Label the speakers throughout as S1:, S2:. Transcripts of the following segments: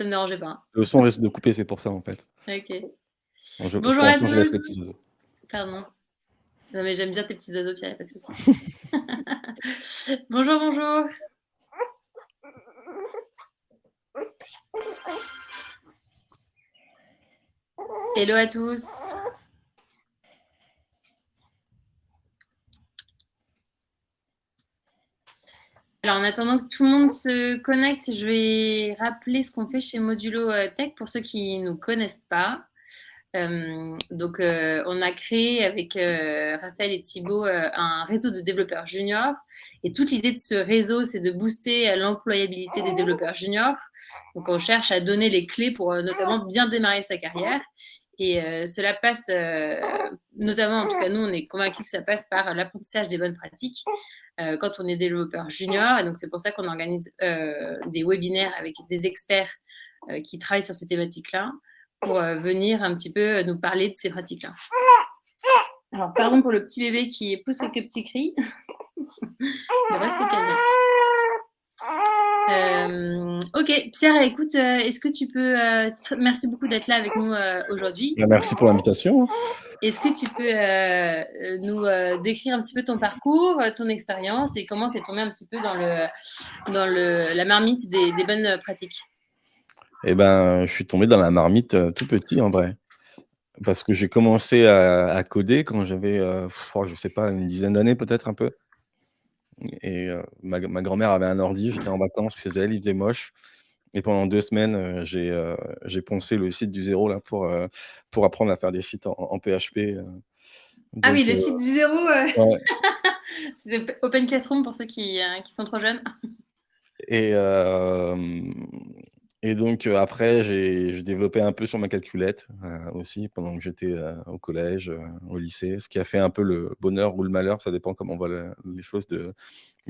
S1: Ça me dérangeait pas, hein.
S2: Le son risque de couper, c'est pour ça, en fait.
S1: OK.
S2: Bon,
S1: Bonjour
S2: pour
S1: à
S2: l'instant, je laisse
S1: tous.
S2: les petits oiseaux.
S1: Pardon. Non, mais j'aime bien tes petits oiseaux, Pierre, y a pas de souci. Bonjour, bonjour. Hello à tous. Alors, en attendant que tout le monde se connecte, je vais rappeler ce qu'on fait chez Modulo Tech pour ceux qui ne nous connaissent pas. On a créé avec Raphaël et Thibaut un réseau de développeurs juniors. Et toute l'idée de ce réseau, c'est de booster l'employabilité des développeurs juniors. Donc, on cherche à donner les clés pour notamment bien démarrer sa carrière. Et cela passe, notamment, en tout cas, nous, on est convaincus que ça passe par l'apprentissage des bonnes pratiques quand on est développeur junior. Et donc, c'est pour ça qu'on organise des webinaires avec des experts qui travaillent sur ces thématiques-là pour venir un petit peu nous parler de ces pratiques-là. Alors, pardon pour le petit bébé qui pousse quelques petits cris. Il devrait se calmer. Ok, Pierre, écoute, est-ce que tu peux... merci beaucoup d'être là avec nous aujourd'hui.
S2: Merci pour l'invitation.
S1: Est-ce que tu peux nous décrire un petit peu ton parcours, ton expérience et comment tu es tombé un petit peu dans la marmite des bonnes pratiques?
S2: Eh ben, je suis tombé dans la marmite tout petit, en vrai. Parce que j'ai commencé à coder quand j'avais, je sais pas, une dizaine d'années peut-être un peu. Et ma grand-mère avait un ordi, j'étais en vacances chez elle, il faisait moche. Et pendant 2 semaines, j'ai poncé le site du zéro là pour apprendre à faire des sites en PHP.
S1: Ah oui,
S2: Donc
S1: le site du zéro,
S2: ouais.
S1: c'était Open Classroom pour ceux qui sont trop jeunes.
S2: Et donc après j'ai développé un peu sur ma calculette, aussi pendant que j'étais, au collège, au lycée. Ce qui a fait un peu le bonheur ou le malheur, ça dépend comment on voit les choses de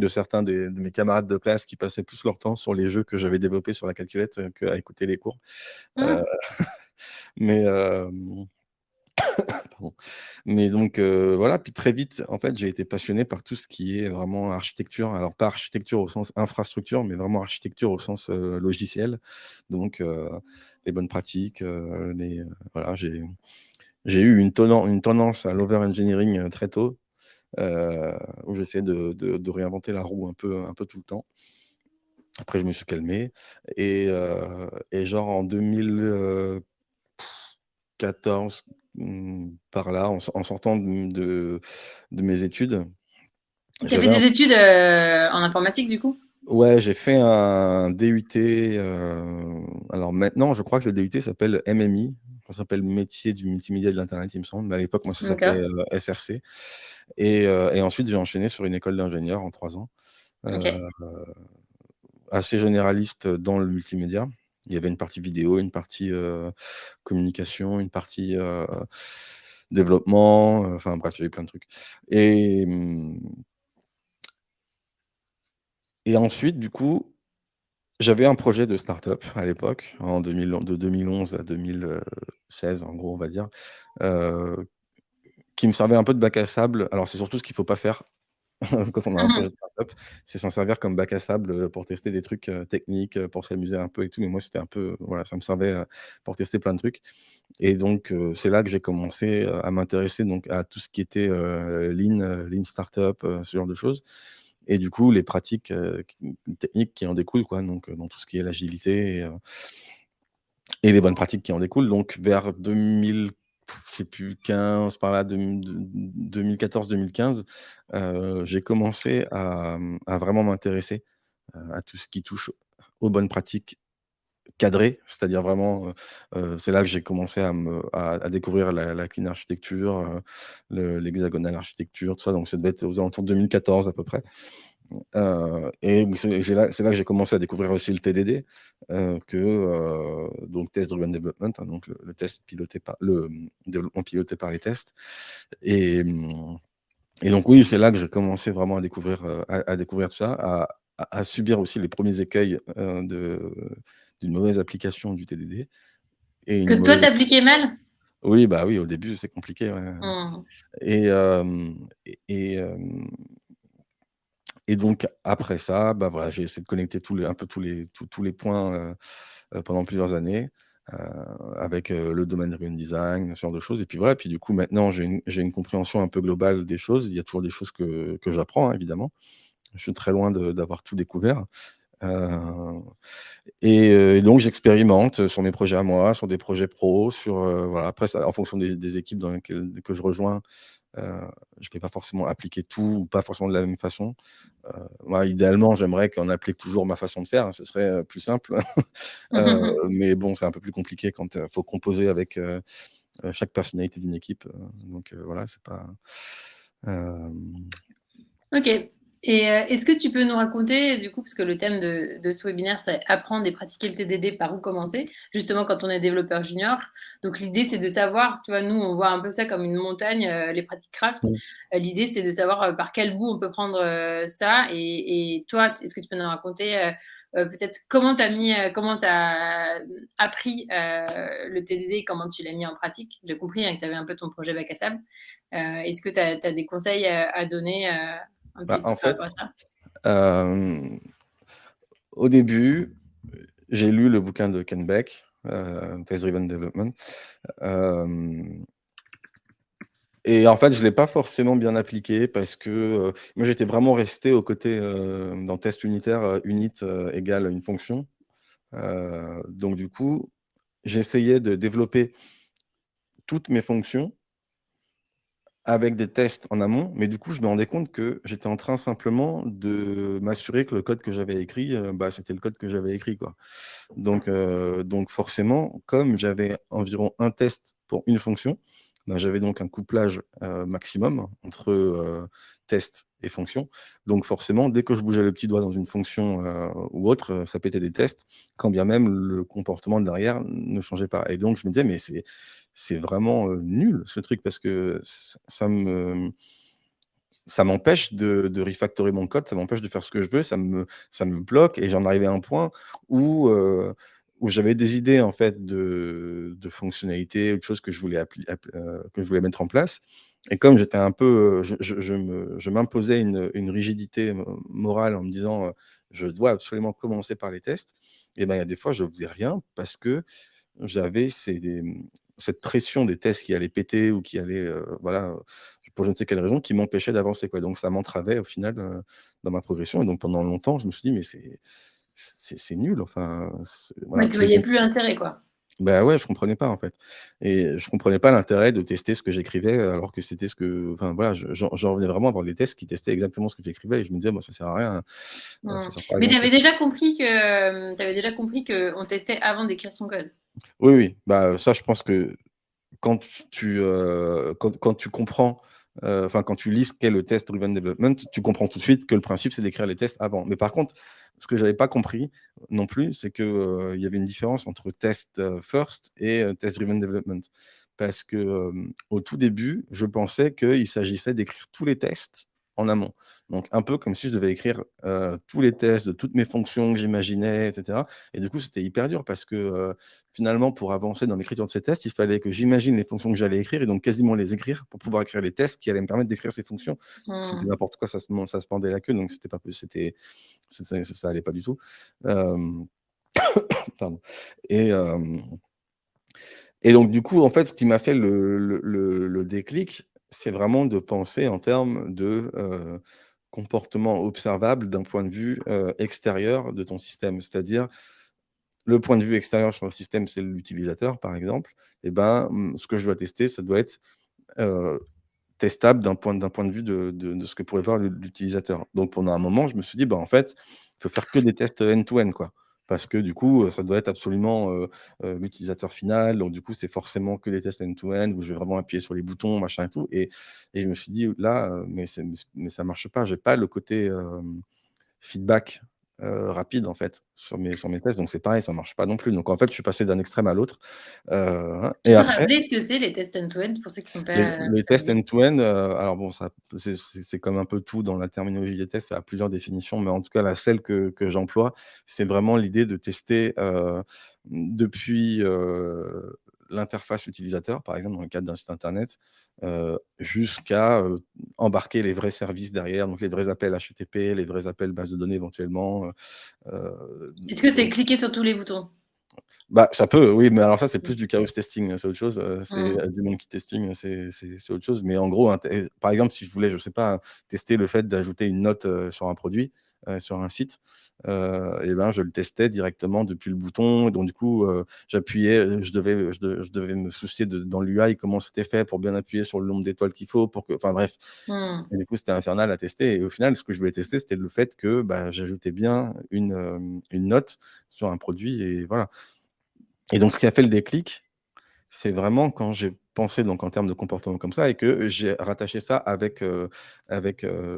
S2: certains de mes camarades de classe qui passaient plus leur temps sur les jeux que j'avais développés sur la calculette, qu'à écouter les cours. Heu,
S1: Mmh.
S2: mais pardon. Mais donc voilà, puis très vite, en fait, j'ai été passionné par tout ce qui est vraiment architecture. Alors pas architecture au sens infrastructure, mais vraiment architecture au sens, logiciel. Donc les bonnes pratiques, voilà, j'ai eu une tendance à l'over-engineering, très tôt, où j'essayais de réinventer la roue un peu tout le temps. Après je me suis calmé et genre en 2014, par là, en sortant de mes études,
S1: Tu as fait
S2: j'avais un
S1: des études en informatique, du coup?
S2: ouais, j'ai fait un DUT, alors maintenant, je crois que le DUT s'appelle MMI, ça s'appelle métier du multimédia et de l'internet, il me semble, mais à l'époque, moi, ça s'appelait,
S1: D'accord.
S2: SRC et ensuite, j'ai enchaîné sur une école d'ingénieur en 3 ans, heu,
S1: OK.
S2: assez généraliste dans le multimédia. Il y avait une partie vidéo, une partie, communication, une partie, développement, enfin bref, il y avait plein de trucs et ensuite, du coup, j'avais un projet de start-up à l'époque, de 2011 à 2016, en gros, on va dire, heu, qui me servait un peu de bac à sable. Alors, c'est surtout ce qu'il faut pas faire quand on a un
S1: Mmh
S2: projet
S1: mh.
S2: de start-up, c'est s'en servir comme bac à sable, pour tester des trucs, techniques, pour s'amuser un peu et tout. Mais moi, c'était un peu voilà, ça me servait, pour tester plein de trucs et donc c'est là que j'ai commencé, à m'intéresser donc à tout ce qui était, lean startup, ce genre de choses et du coup, les pratiques, techniques qui en découlent, quoi, donc dans tout ce qui est l'agilité et les bonnes pratiques qui en découlent. Donc vers 2000, je sais plus 15 par là, 2014-2015, j'ai commencé à vraiment m'intéresser, à tout ce qui touche aux bonnes pratiques cadrées. C'est-à-dire vraiment, c'est là que j'ai commencé à découvrir la clean architecture, l'hexagonal architecture, tout ça. Donc ça devait être aux alentours de 2014 à peu près. Et oui, c'est là que j'ai commencé à découvrir aussi le TDD, donc Test Driven Development, hein, donc le test piloté par développement piloté par les tests et donc oui, c'est là que j'ai commencé vraiment à découvrir tout ça, à subir aussi les premiers écueils, d'une mauvaise application du TDD et
S1: Que
S2: une
S1: toi,
S2: mauvaise
S1: tu appliquais mal?
S2: oui, bah, oui, au début, c'est compliqué, ouais,
S1: Mmh.
S2: et hem et hem et donc après ça, bah, voilà, j'ai essayé de connecter tous les points, pendant plusieurs années, avec le domaine driven design, ce genre de choses. Et puis voilà, puis du coup, maintenant, j'ai une compréhension un peu globale des choses. Il y a toujours des choses que j'apprends, hein, évidemment. Je suis très loin d'avoir tout découvert. Et donc j'expérimente sur mes projets à moi, sur des projets pro, sur, voilà. Après ça, en fonction des équipes dans lesquelles que je rejoins, je ne vais pas forcément appliquer tout ou pas forcément de la même façon. Moi, idéalement, j'aimerais qu'on applique toujours ma façon de faire, hein, ce serait, plus simple. Mais bon, c'est un peu plus compliqué quand, faut composer avec, chaque personnalité d'une équipe, donc voilà, c'est pas, hem
S1: OK. Et est-ce que tu peux nous raconter, du coup, parce que le thème de ce webinaire, c'est apprendre et pratiquer le TDD, par où commencer? Justement, quand on est développeur junior. Donc l'idée, c'est de savoir, tu vois, nous, on voit un peu ça comme une montagne, les pratiques craft.
S2: Mmh.
S1: L'idée, c'est de savoir, par quel bout on peut prendre, ça. Et toi, est-ce que tu peux nous raconter, peut-être comment comment tu as appris, le TDD, comment tu l'as mis en pratique? J'ai compris, hein, que tu avais un peu ton projet bac à sable. Est-ce que tu as des conseils, à donner, un
S2: Bah,
S1: petit
S2: en
S1: par rapport
S2: fait,
S1: à ça?
S2: hem, au début, j'ai lu le bouquin de Ken Beck, Test Driven Development, hem et en fait, je l'ai pas forcément bien appliqué parce que, moi, j'étais vraiment resté au côté, dans test unitaire, unit, égale une fonction. Donc du coup, j'essayais de développer toutes mes fonctions avec des tests en amont, mais du coup, je me rendais compte que j'étais en train simplement de m'assurer que le code que j'avais écrit, bah, c'était le code que j'avais écrit, quoi. Donc forcément, comme j'avais environ un test pour une fonction, bah, j'avais donc un couplage, maximum entre, test et fonction. Donc forcément, dès que je bougeais le petit doigt dans une fonction, ou autre, ça pétait des tests, quand bien même le comportement derrière ne changeait pas. Et donc je me disais: «Mais c'est vraiment, nul ce truc», parce que ça m'empêche de refactorer mon code, ça m'empêche de faire ce que je veux, ça me bloque. Et j'en arrivais à un point où, où j'avais des idées en fait de fonctionnalités ou de choses que je voulais que je voulais mettre en place. Et comme j'étais un peu, je m'imposais une rigidité morale en me disant, «Je dois absolument commencer par les tests», et ben, il y a des fois je faisais rien parce que j'avais cette pression des tests qui allaient péter ou qui allaient, voilà, pour je ne sais quelle raison, qui m'empêchait d'avancer, quoi. Donc ça m'entravait au final, dans ma progression. Et donc pendant longtemps, je me suis dit: «Mais c'est nul, enfin, voilà».
S1: Ouais, tu voyais plus l'intérêt, quoi.
S2: Bah, ouais, je comprenais pas, en fait. Et je comprenais pas l'intérêt de tester ce que j'écrivais, alors que c'était ce que, enfin, voilà, j'en revenais vraiment à avoir des tests qui testaient exactement ce que j'écrivais et je me disais: «Moi, ça sert à rien,
S1: Mmh.
S2: ça sert pas à
S1: Mais
S2: grand
S1: tu avais
S2: chose».
S1: déjà compris que, tu avais déjà compris qu'on testait avant d'écrire son code?
S2: Oui, oui, bah, ça, je pense que quand tu comprends, enfin, quand tu lis ce qu'est le test driven development, tu comprends tout de suite que le principe, c'est d'écrire les tests avant. Mais par contre, ce que j'avais pas compris non plus, c'est que, il y avait une différence entre test, first et test driven development. Parce que, au tout début, je pensais qu'il s'agissait d'écrire tous les tests en amont. Donc un peu comme si je devais écrire, tous les tests de toutes mes fonctions que j'imaginais, et cetera. Et du coup, c'était hyper dur parce que, finalement, pour avancer dans l'écriture de ces tests, il fallait que j'imagine les fonctions que j'allais écrire et donc quasiment les écrire pour pouvoir écrire les tests qui allaient me permettre d'écrire ces fonctions. C'était
S1: Mmh.
S2: n'importe quoi, ça se pendait la queue, donc c'était pas possi c'était ça allait pas du tout. Hem, pardon. Et hem et donc du coup, en fait, ce qui m'a fait le déclic, c'est vraiment de penser en termes de, comportement observable d'un point de vue, extérieur de ton système. C'est-à-dire, le point de vue extérieur sur le système, c'est l'utilisateur, par exemple. Et ben, ce que je dois tester, ça doit être, heu, testable d'un point de vue de ce que pourrait voir l'utilisateur. Donc pendant un moment, je me suis dit: «Bah, en fait, il faut faire que des tests end to end, quoi». Parce que du coup, ça doit être absolument, l'utilisateur final. Donc du coup, c'est forcément que des tests end to end où je vais vraiment appuyer sur les boutons, machin et tout. Et je me suis dit: «Là, mais ça marche pas». J'ai pas le côté, feedback, rapide en fait sur mes tests, donc c'est pareil, ça marche pas non plus. Donc en fait, je suis passé d'un extrême à l'autre,
S1: Tu
S2: et
S1: peux
S2: après
S1: rappeler ce que c'est les tests end-to-end pour ceux qui sont pas
S2: les tests
S1: familiers?
S2: end-to-end, alors bon, ça c'est comme un peu tout dans la terminologie des tests, ça a plusieurs définitions, mais en tout cas, la celle que j'emploie, c'est vraiment l'idée de tester, depuis, l'interface utilisateur, par exemple, dans le cadre d'un site internet, jusqu'à, embarquer les vrais services derrière, donc les vrais appels HTTP, les vrais appels base de données éventuellement,
S1: Est-ce que c'est
S2: donc
S1: cliquer sur tous les boutons?
S2: Bah, ça peut, oui, mais alors ça, c'est
S1: Mmh.
S2: plus du chaos testing, c'est autre chose, c'est
S1: Mmh.
S2: du monkey testing, c'est autre chose. Mais en gros, par exemple, si je voulais, je sais pas, tester le fait d'ajouter une note, sur un produit, sur un site, et ben, je le testais directement depuis le bouton. Et donc du coup, j'appuyais, je devais me soucier de dans l'UI comment c'était fait pour bien appuyer sur le nombre d'étoiles qu'il faut pour que, enfin bref.
S1: Mmh.
S2: Et du coup, c'était infernal à tester et au final, ce que je voulais tester, c'était le fait que, bah, j'ajoutais bien une note sur un produit et voilà. Et donc ce qui a fait le déclic, c'est vraiment quand j'ai pensé donc en termes de comportement comme ça et que j'ai rattaché ça avec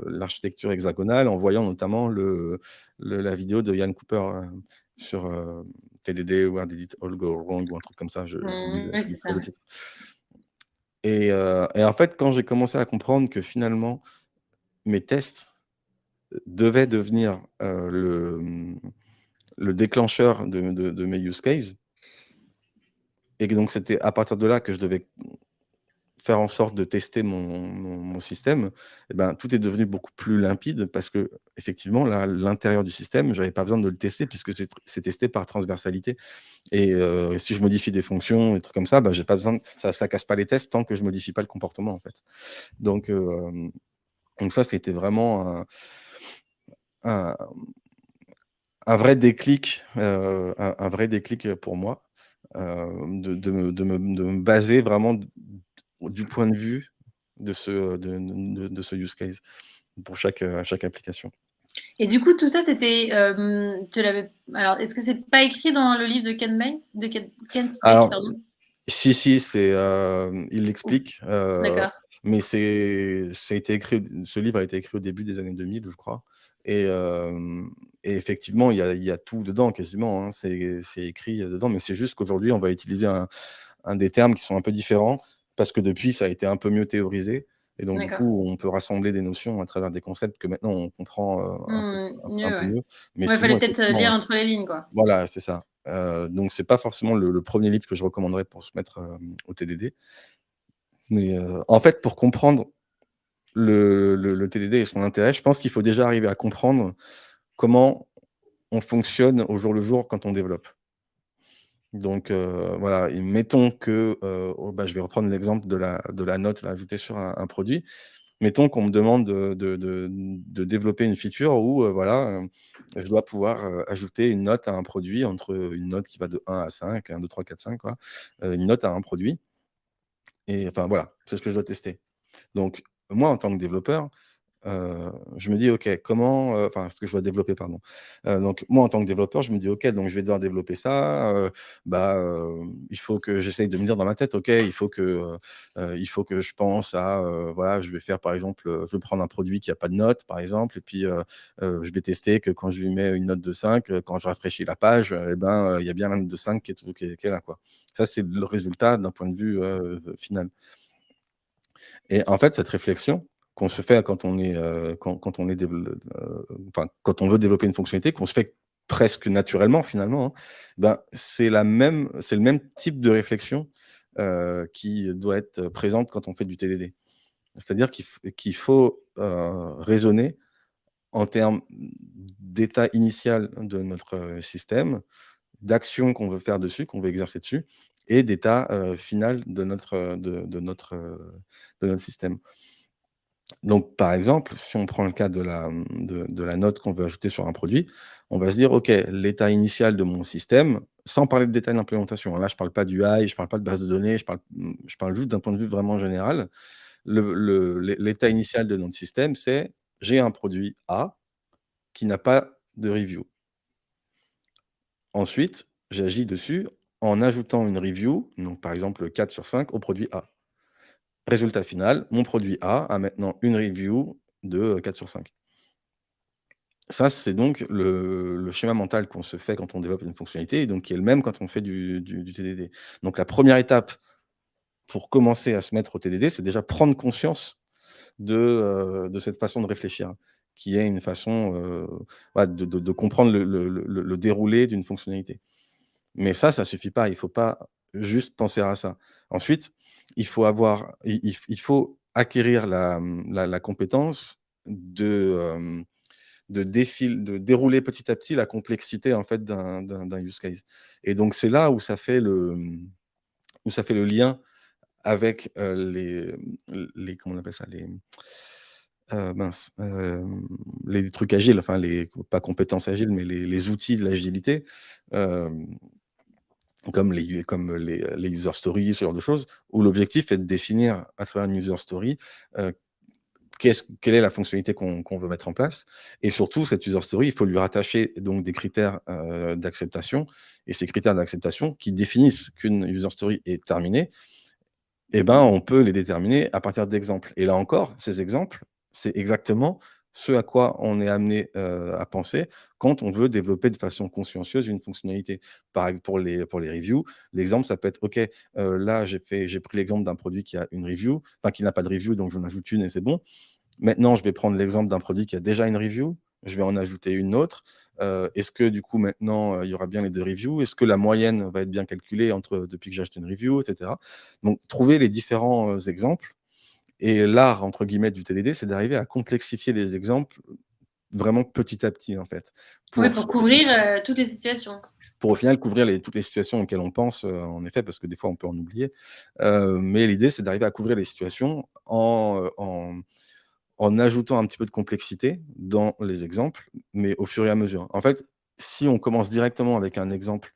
S2: l'architecture hexagonale en voyant notamment la vidéo de Ian Cooper, sur, TDD Where Did It All Go Wrong ou un truc comme ça, je j'oublie
S1: Mmh. Oui, c'est
S2: j'oublie
S1: ça.
S2: toujours le titre. Et en fait, quand j'ai commencé à comprendre que finalement mes tests devaient devenir, le déclencheur de mes use cases et que donc c'était à partir de là que je devais faire en sorte de tester mon système, et ben, tout est devenu beaucoup plus limpide parce qu'effectivement, là, l'intérieur du système, j'avais pas besoin de le tester puisque c'est testé par transversalité et si je modifie des fonctions, des trucs comme ça, bah, j'ai pas besoin ça casse pas les tests tant que je modifie pas le comportement, en fait. Donc donc ça, c'était vraiment un un vrai déclic, un vrai déclic, pour moi, de me baser vraiment du point de vue de ce use case pour chaque application.
S1: Et du coup, tout ça, c'était, tu l'avais alors, est-ce que c'est pas écrit dans le livre de Kent Beck,
S2: Alors,
S1: pardon?
S2: si, si, il
S1: Ou
S2: l'explique,
S1: d'accord,
S2: mais ça a été écrit ce livre a été écrit au début des années 2000, je crois et et effectivement, il y a tout dedans quasiment, hein. C'est écrit, dedans, mais c'est juste qu'aujourd'hui, on va utiliser des termes qui sont un peu différents parce que depuis, ça a été un peu mieux théorisé et donc du
S1: d'accord.
S2: coup, on peut rassembler des notions à travers des concepts que maintenant on comprend,
S1: Mmh,
S2: un
S1: mieux,
S2: peu
S1: ouais.
S2: mieux. Mais
S1: Ouais, il fallait
S2: sinon,
S1: peut-être,
S2: effectivement,
S1: lire entre les lignes, quoi.
S2: voilà, c'est ça. Donc c'est pas forcément le 1er livre que je recommanderais pour se mettre, au TDD. Mais, en fait, pour comprendre le TDD et son intérêt, je pense qu'il faut déjà arriver à comprendre comment on fonctionne au jour le jour quand on développe. Donc, voilà, et mettons que, oh, bah, je vais reprendre l'exemple de la note là, ajoutée sur un produit. Mettons qu'on me demande de développer une feature où, voilà, je dois pouvoir, ajouter une note à un produit entre, une note qui va de 1 à 5, 1, 2, 3, 4, 5 quoi, une note à un produit et enfin voilà, c'est ce que je dois tester. Donc moi, en tant que développeur, je me dis: «OK, comment», enfin, ce que je dois développer, pardon. Donc moi, en tant que développeur, je me dis: «OK, donc je vais devoir développer ça, bah, il faut que j'essaye de me dire dans ma tête, OK, il faut que je pense à, voilà, je vais faire, par exemple, je vais prendre un produit qui a pas de note, par exemple et puis, je vais tester que quand je lui mets une note de 5, quand je rafraîchis la page, et ben, il y a bien la note de 5 qui est là, quoi». Ça, c'est le résultat d'un point de vue, final. Et en fait, cette réflexion qu'on se fait quand on est, quand on est enfin, quand on veut développer une fonctionnalité, qu'on se fait presque naturellement finalement, hein, ben, c'est le même type de réflexion, qui doit être présente quand on fait du TDD. C'est-à-dire qu'il faut, raisonner en termes d'état initial de notre, système, d'action qu'on veut faire dessus, qu'on veut exercer dessus et d'état, final de notre système. Donc, par exemple, si on prend le cas de la note qu'on veut ajouter sur un produit, on va se dire: «OK, l'état initial de mon système», sans parler de détails d'implémentation, hein. Là, je ne parle pas d'UI, je ne parle pas de base de données, je parle juste d'un point de vue vraiment général. L'état initial de notre système, c'est: j'ai un produit A qui n'a pas de review. Ensuite, j'agis dessus en ajoutant une review, donc par exemple 4 sur 5 au produit A. Résultat final, mon produit A maintenant une review de, 4 sur 5. Ça, c'est donc le schéma mental qu'on se fait quand on développe une fonctionnalité et donc qui est le même quand on fait du TDD. Donc la première étape pour commencer à se mettre au TDD, c'est déjà prendre conscience de cette façon de réfléchir, qui est une façon, voilà, de comprendre le déroulé d'une fonctionnalité. Mais ça suffit pas, il faut pas juste penser à ça. Ensuite, il faut acquérir la compétence de, de dérouler petit à petit la complexité en fait d'un use case. Et donc c'est là où ça fait le lien avec les comment on appelle ça, mince, les trucs agiles, enfin pas compétences agiles, mais les outils de l'agilité, comme les user stories, ce genre de choses, où l'objectif est de définir à travers une user story, heu, quelle est la fonctionnalité qu'on veut mettre en place. Et surtout, cette user story, il faut lui rattacher donc des critères d'acceptation. Et ces critères d'acceptation qui définissent qu'une user story est terminée, eh ben, on peut les déterminer à partir d'exemples. Et là encore, ces exemples, c'est exactement ce à quoi on est amené à penser quand on veut développer de façon consciencieuse une fonctionnalité. Pour les reviews, l'exemple, ça peut être: «OK, là, j'ai pris l'exemple d'un produit qui a une review, enfin qui n'a pas de review, donc j'en ajoute une et c'est bon. Maintenant, je vais prendre l'exemple d'un produit qui a déjà une review, je vais en ajouter une autre. Est-ce que du coup maintenant, il y aura bien les 2 reviews? Est-ce que la moyenne va être bien calculée depuis que j'ai acheté une review?» et cetera. Donc trouver les différents, exemples. Et l'art entre guillemets du TDD, c'est d'arriver à complexifier les exemples, vraiment petit à petit en fait,
S1: Oui,
S2: pour
S1: pour couvrir toutes les situations.
S2: au final couvrir toutes les situations auxquelles on pense, en effet, parce que des fois on peut en oublier. Mais l'idée, c'est d'arriver à couvrir les situations en ajoutant un petit peu de complexité dans les exemples, mais au fur et à mesure. En fait, si on commence directement avec un exemple,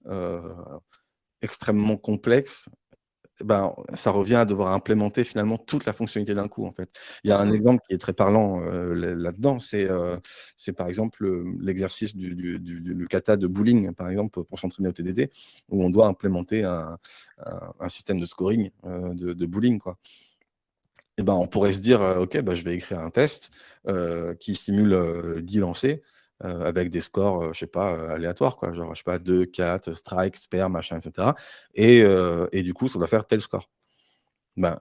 S2: heu, extrêmement complexe, ben, ça revient à devoir implémenter finalement toute la fonctionnalité d'un coup, en fait. Il y a un exemple qui est très parlant, là-dedans, c'est par exemple, l'exercice le kata de bowling, par exemple, pour s'entraîner au TDD, où on doit implémenter un système de scoring, de bowling, quoi. Et ben, on pourrait se dire, «OK, bah, je vais écrire un test, qui simule, 10 lancers, avec des scores, je sais pas, aléatoires quoi, genre, je sais pas 2, 4, strike, spare, machin et cetera. Et du coup, ça doit faire tel score». Ben,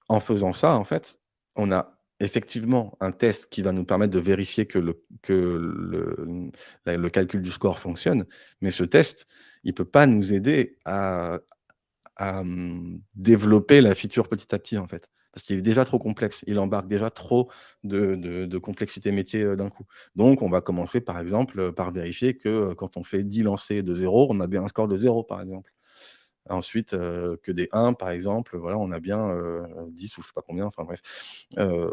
S2: en faisant ça, en fait, on a effectivement un test qui va nous permettre de vérifier que le calcul du score fonctionne, mais ce test, il peut pas nous aider à développer la feature petit à petit, en fait. Parce qu'il est déjà trop complexe. Il embarque déjà trop de complexité métier, d'un coup. Donc on va commencer, par exemple, par vérifier que, quand on fait 10 lancers de 0, on a bien un score de 0, par exemple. Ensuite, que des 1, par exemple, voilà, on a bien, 10 ou je sais pas combien, enfin bref. Heu,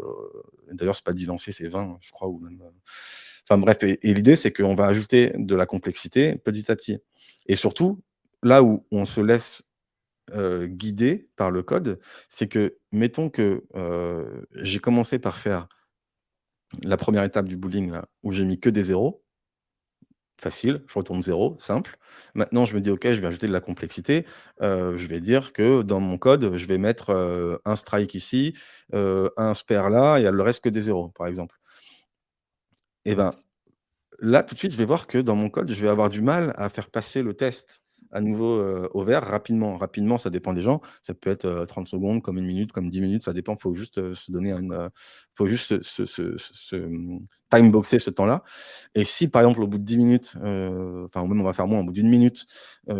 S2: D'ailleurs, c'est pas 10 lancers, c'est 20, je crois, ou même, enfin bref. Et l'idée, c'est qu'on va ajouter de la complexité petit à petit. Et surtout, là où on se laisse guidé par le code, c'est que, mettons que, j'ai commencé par faire la première étape du boolean là, où j'ai mis que des zéros, facile, je retourne 0, simple. Maintenant je me dis: «OK, je vais ajouter de la complexité», je vais dire que dans mon code, je vais mettre, un strike ici, un spare là et le reste que des zéros, par exemple. Et ben, là, tout de suite, je vais voir que dans mon code, je vais avoir du mal à faire passer le test à nouveau, au vert rapidement. Rapidement, ça dépend des gens. Ça peut être, 30 secondes, comme 1 minute, comme 10 minutes, ça dépend. Faut juste, se donner faut juste time boxer ce temps-là. Et si, par exemple, au bout de 10 minutes, enfin, même on va faire moins, au bout d'une minute,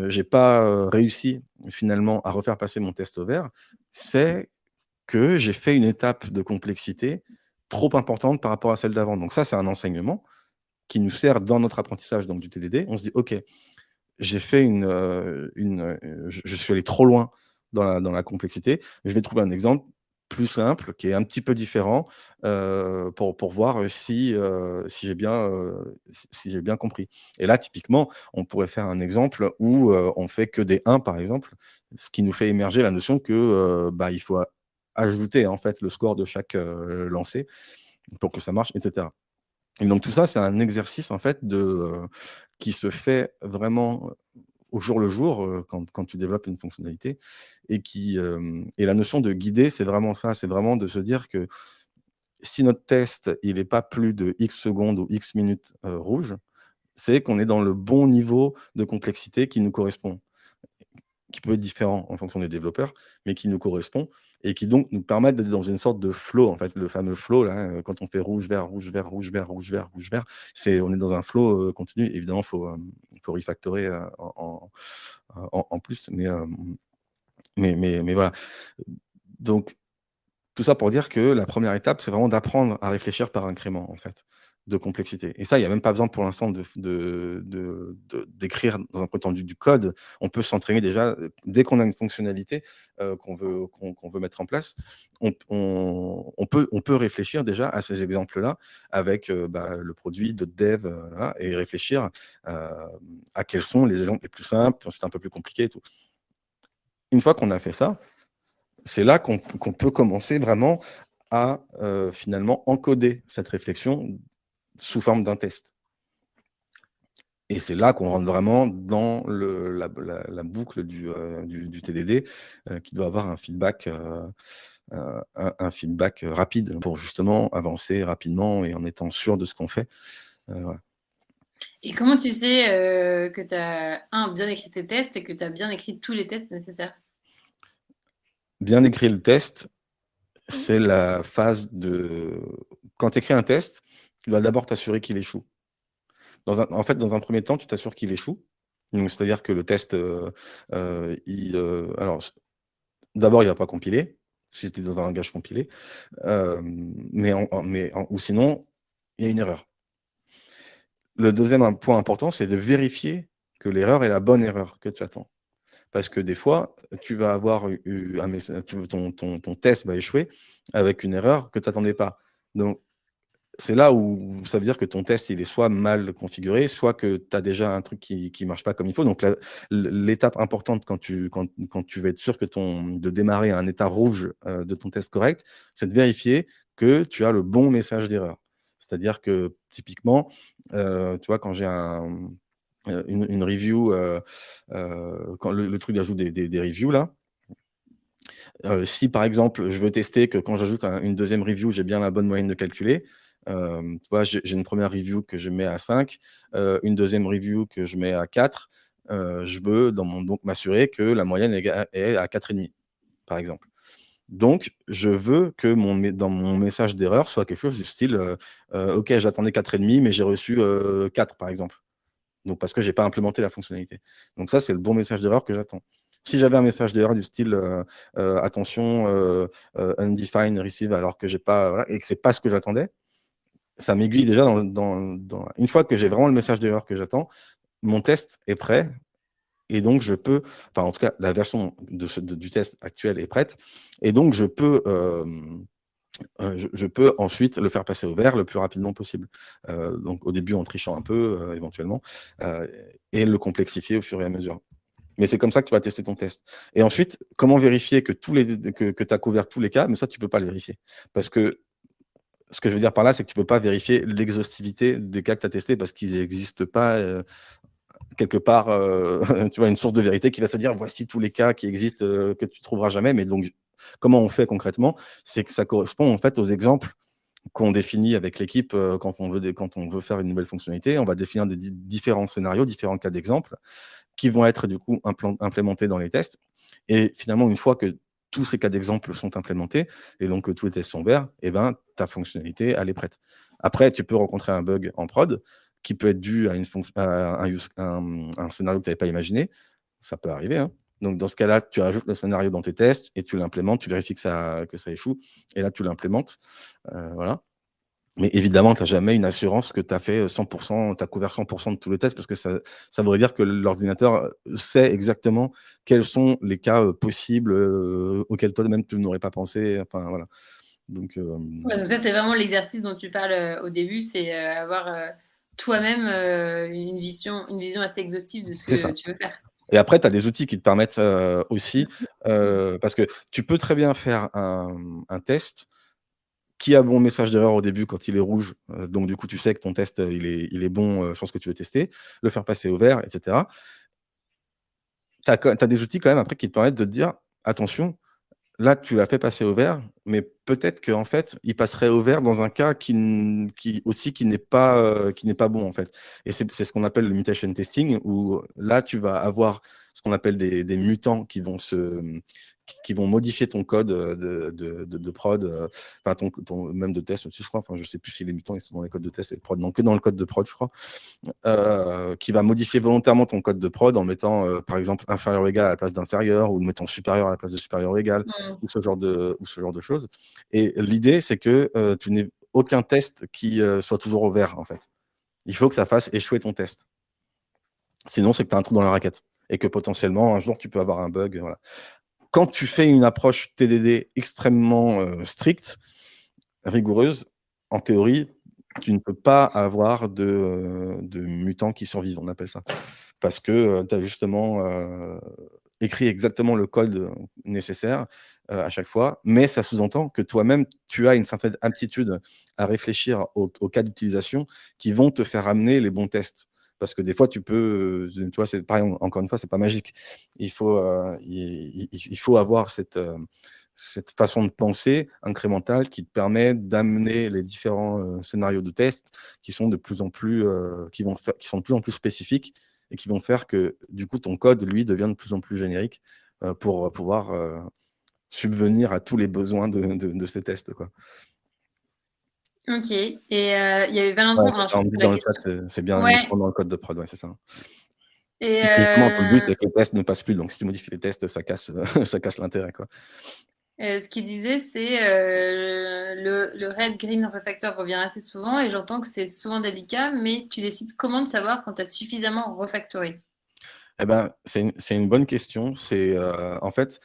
S2: j'ai pas, réussi finalement à refaire passer mon test au vert, c'est que j'ai fait une étape de complexité trop importante par rapport à celle d'avant. Donc ça, c'est un enseignement qui nous sert dans notre apprentissage donc du TDD. On se dit: «OK, j'ai fait je suis allé trop loin dans la complexité. Je vais trouver un exemple plus simple, qui est un petit peu différent, pour voir, si j'ai bien compris». Et là, typiquement, on pourrait faire un exemple où, on fait que des 1 par exemple, ce qui nous fait émerger la notion que, bah, il faut ajouter en fait le score de chaque, lancer pour que ça marche et cetera. Et donc tout ça, c'est un exercice en fait qui se fait vraiment au jour le jour, quand tu développes une fonctionnalité. Et la notion de guider, c'est vraiment ça, c'est vraiment de se dire que si notre test, il est pas plus de X secondes ou X minutes, rouges, c'est qu'on est dans le bon niveau de complexité qui nous correspond. Qui peut être différent en fonction des développeurs, mais qui nous correspond et qui donc nous permettent d'être dans une sorte de flow, en fait, le fameux flow là, quand on fait rouge, vert, rouge, vert, rouge, vert, rouge, vert, rouge, vert, on est dans un flow, continu. Évidemment, faut refactorer, en plus, mais voilà. Donc tout ça pour dire que la première étape, c'est vraiment d'apprendre à réfléchir par incrément, en fait. de complexité. Et ça, il n'y a même pas besoin pour l'instant d'écrire dans un premier temps du code. On peut s'entraîner déjà, dès qu'on a une fonctionnalité qu'on veut mettre en place, on peut réfléchir déjà à ces exemples-là avec le produit de dev voilà, et réfléchir à quels sont les exemples les plus simples, puis ensuite un peu plus compliqués et tout. Une fois qu'on a fait ça, c'est là qu'on peut commencer vraiment à finalement encoder cette réflexion sous forme d'un test. Et c'est là qu'on rentre vraiment dans la boucle du TDD qui doit avoir un feedback rapide pour justement avancer rapidement et en étant sûr de ce qu'on fait. Voilà.
S1: Et comment tu sais que tu as, bien écrit tes tests et que tu as bien écrit tous les tests nécessaires?
S2: Bien écrire le test, c'est la phase de... Quand tu écris un test, tu dois d'abord t'assurer qu'il échoue. En fait, dans un premier temps, tu t'assures qu'il échoue. Donc, c'est-à-dire que le test, alors, d'abord, il ne va pas compiler, si c'était dans un langage compilé, ou sinon, il y a une erreur. Le deuxième point important, c'est de vérifier que l'erreur est la bonne erreur que tu attends. Parce que des fois, tu vas avoir un message, ton test va échouer avec une erreur que tu n'attendais pas. Donc, c'est là où ça veut dire que ton test, il est soit mal configuré, soit que tu as déjà un truc qui ne marche pas comme il faut. Donc, l'étape importante quand tu veux être sûr de démarrer à un état rouge de ton test correct, c'est de vérifier que tu as le bon message d'erreur. C'est-à-dire que, typiquement, tu vois, quand j'ai une review, quand le truc d'ajout des reviews, là, si par exemple, je veux tester que quand j'ajoute une deuxième review, j'ai bien la bonne moyenne de calculer, tu vois, j'ai une première review que je mets à 5, une deuxième review que je mets à 4, je veux donc m'assurer que la moyenne est à 4,5, par exemple. Donc, je veux que dans mon message d'erreur soit quelque chose du style OK, j'attendais 4,5, mais j'ai reçu 4, par exemple. Donc, parce que je n'ai pas implémenté la fonctionnalité. Donc, ça, c'est le bon message d'erreur que j'attends. Si j'avais un message d'erreur du style attention, undefined receive, alors que j'ai pas, voilà, et que ce n'est pas ce que j'attendais, ça m'aiguille déjà Une fois que j'ai vraiment le message d'erreur que j'attends, mon test est prêt. Et donc, en tout cas, la version du test actuel est prête. Et donc, je peux ensuite le faire passer au vert le plus rapidement possible. Donc, au début, en trichant un peu, éventuellement, et le complexifier au fur et à mesure. Mais c'est comme ça que tu vas tester ton test. Et ensuite, comment vérifier que tu as couvert tous les cas? Mais ça, tu ne peux pas le vérifier. Parce que ce que je veux dire par là, c'est que tu ne peux pas vérifier l'exhaustivité des cas que tu as testés parce qu'ils n'existent pas quelque part, tu vois, une source de vérité qui va te dire voici tous les cas qui existent que tu ne trouveras jamais. Mais donc, comment on fait concrètement? C'est que ça correspond en fait aux exemples qu'on définit avec l'équipe quand on veut faire une nouvelle fonctionnalité. On va définir des différents scénarios, différents cas d'exemple qui vont être du coup implémentés dans les tests. Et finalement, une fois que tous ces cas d'exemple sont implémentés et donc que tous les tests sont verts, eh ben, ta fonctionnalité, elle est prête. Après, tu peux rencontrer un bug en prod qui peut être dû à un scénario que tu n'avais pas imaginé. Ça peut arriver. Hein. Donc, dans ce cas-là, tu ajoutes le scénario dans tes tests et tu l'implémentes, tu vérifies que ça échoue. Et là, tu l'implémentes. Voilà. Mais évidemment, tu n'as jamais une assurance que tu as fait 100%, tu as couvert 100% de tous les tests parce que ça voudrait dire que l'ordinateur sait exactement quels sont les cas possibles auxquels toi-même tu n'aurais pas pensé. Enfin, voilà. Donc,
S1: Ouais, donc ça, c'est vraiment l'exercice dont tu parles au début, c'est avoir toi-même une vision assez exhaustive de ce
S2: c'est
S1: que
S2: ça.
S1: tu veux faire.
S2: Et après, tu as des outils qui te permettent aussi, parce que tu peux très bien faire un test qui a bon message d'erreur au début quand il est rouge, donc du coup, tu sais que ton test, il est bon sur ce que tu veux tester, le faire passer au vert, etc. Tu as des outils quand même après qui te permettent de te dire: «Attention, là, tu l'as fait passer au vert, mais peut-être qu'en fait, il passerait au vert dans un cas qui n'est pas bon, en fait». Et c'est ce qu'on appelle le mutation testing, où là, tu vas avoir ce qu'on appelle des mutants qui vont modifier ton code de prod, enfin même de test aussi, je crois. Enfin, je sais plus si les mutants ils sont dans les codes de test et de prod, non, que dans le code de prod, je crois. Qui va modifier volontairement ton code de prod en mettant, par exemple, inférieur ou égal à la place d'inférieur, ou mettant supérieur à la place de supérieur ou égal, ou ce genre de choses. Et l'idée, c'est que tu n'aies aucun test qui soit toujours au vert, en fait. Il faut que ça fasse échouer ton test. Sinon, c'est que tu as un trou dans la raquette et que potentiellement, un jour, tu peux avoir un bug. Voilà. Quand tu fais une approche TDD extrêmement stricte, rigoureuse, en théorie, tu ne peux pas avoir de mutants qui survivent, on appelle ça. Parce que tu as justement écrit exactement le code nécessaire à chaque fois, mais ça sous-entend que toi-même, tu as une certaine aptitude à réfléchir aux cas d'utilisation qui vont te faire amener les bons tests. Parce que des fois, tu peux, tu vois, c'est pareil, encore une fois, c'est pas magique. Il faut avoir cette façon de penser incrémentale qui te permet d'amener les différents scénarios de test qui sont de plus en plus, qui sont de plus en plus spécifiques et qui vont faire que du coup ton code, lui, devient de plus en plus générique pour pouvoir subvenir à tous les besoins de ces tests, quoi.
S1: Ok. Et il y avait
S2: Ouais,
S1: Valentin. Alors, je
S2: on me dit
S1: pose la
S2: dans le
S1: question.
S2: chat, c'est bien
S1: Ouais.
S2: uniquement dans le code de prod, ouais, c'est ça.
S1: Et
S2: Puis justement, tout le but, c'est que les tests ne passent plus. Donc, si tu modifies les tests, ça casse, ça casse l'intérêt, quoi.
S1: ce qu'il disait, c'est le red-green refactor revient assez souvent et j'entends que c'est souvent délicat, mais tu décides comment de savoir quand tu as suffisamment refactoré.
S2: Eh ben, c'est une bonne question. C'est en fait,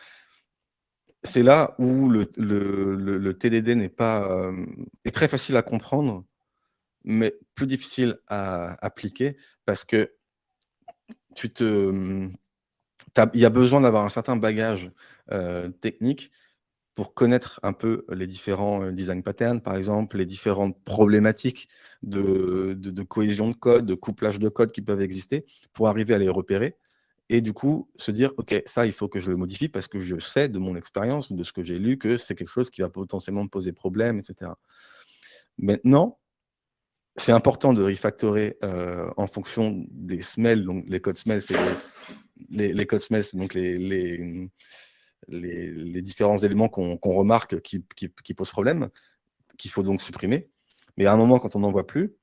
S2: c'est là où le TDD n'est pas est très facile à comprendre, mais plus difficile à appliquer parce que il y a besoin d'avoir un certain bagage technique pour connaître un peu les différents design patterns, par exemple, les différentes problématiques de cohésion de code, de couplage de code qui peuvent exister, pour arriver à les repérer. Et du coup, se dire, OK, ça, il faut que je le modifie parce que je sais de mon expérience ou de ce que j'ai lu que c'est quelque chose qui va potentiellement me poser problème, etc. Maintenant, c'est important de refactorer en fonction des smells. Donc, les codes smells, c'est les codes smells, c'est donc les différents éléments qu'on remarque qui posent problème, qu'il faut donc supprimer. Mais à un moment, quand on n'en voit plus,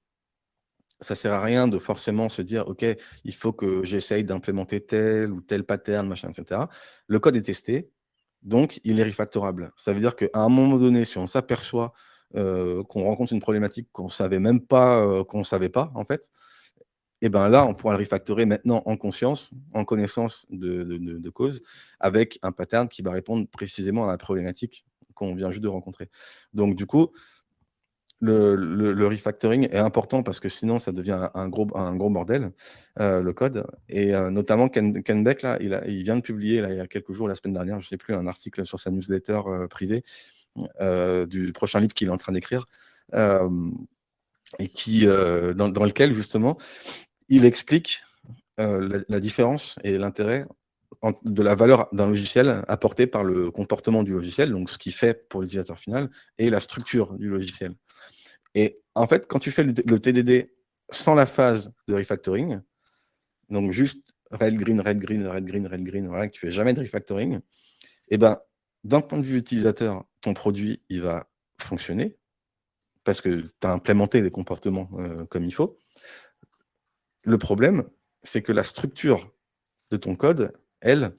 S2: ça ne sert à rien de forcément se dire, OK, il faut que j'essaye d'implémenter tel ou tel pattern, machin, etc. Le code est testé, donc il est refactorable. Ça veut dire qu'à un moment donné, si on s'aperçoit qu'on rencontre une problématique qu'on ne savait même pas, qu'on ne savait pas, en fait, et ben là, on pourra le refactorer maintenant en conscience, en connaissance de cause, avec un pattern qui va répondre précisément à la problématique qu'on vient juste de rencontrer. Donc du coup, le refactoring est important parce que sinon ça devient un gros bordel, le code. Et notamment Ken Beck, là, il vient de publier là, il y a quelques jours, la semaine dernière, je ne sais plus, un article sur sa newsletter privée du prochain livre qu'il est en train d'écrire, et dans lequel justement il explique la différence et l'intérêt de la valeur d'un logiciel apportée par le comportement du logiciel, donc ce qu'il fait pour l'utilisateur final, et la structure du logiciel. Et en fait, quand tu fais le TDD sans la phase de refactoring, donc juste red, green, red, green, red, green, red, green, voilà, que tu fais jamais de refactoring, et ben, d'un point de vue utilisateur, ton produit, il va fonctionner parce que tu as implémenté les comportements comme il faut. Le problème, c'est que la structure de ton code, elle,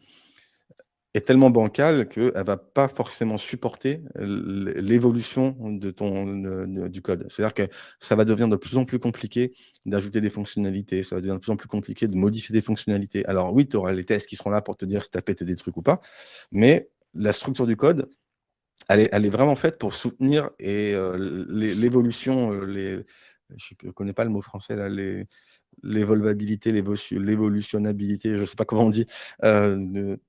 S2: est tellement bancale qu'elle ne va pas forcément supporter l'évolution du code. C'est-à-dire que ça va devenir de plus en plus compliqué d'ajouter des fonctionnalités, ça va devenir de plus en plus compliqué de modifier des fonctionnalités. Alors oui, tu auras les tests qui seront là pour te dire si tu as pété des trucs ou pas, mais la structure du code, elle est vraiment faite pour soutenir l'évolution, je ne connais pas le mot français, là, l'évolvabilité, l'évolutionnabilité, je ne sais pas comment on dit,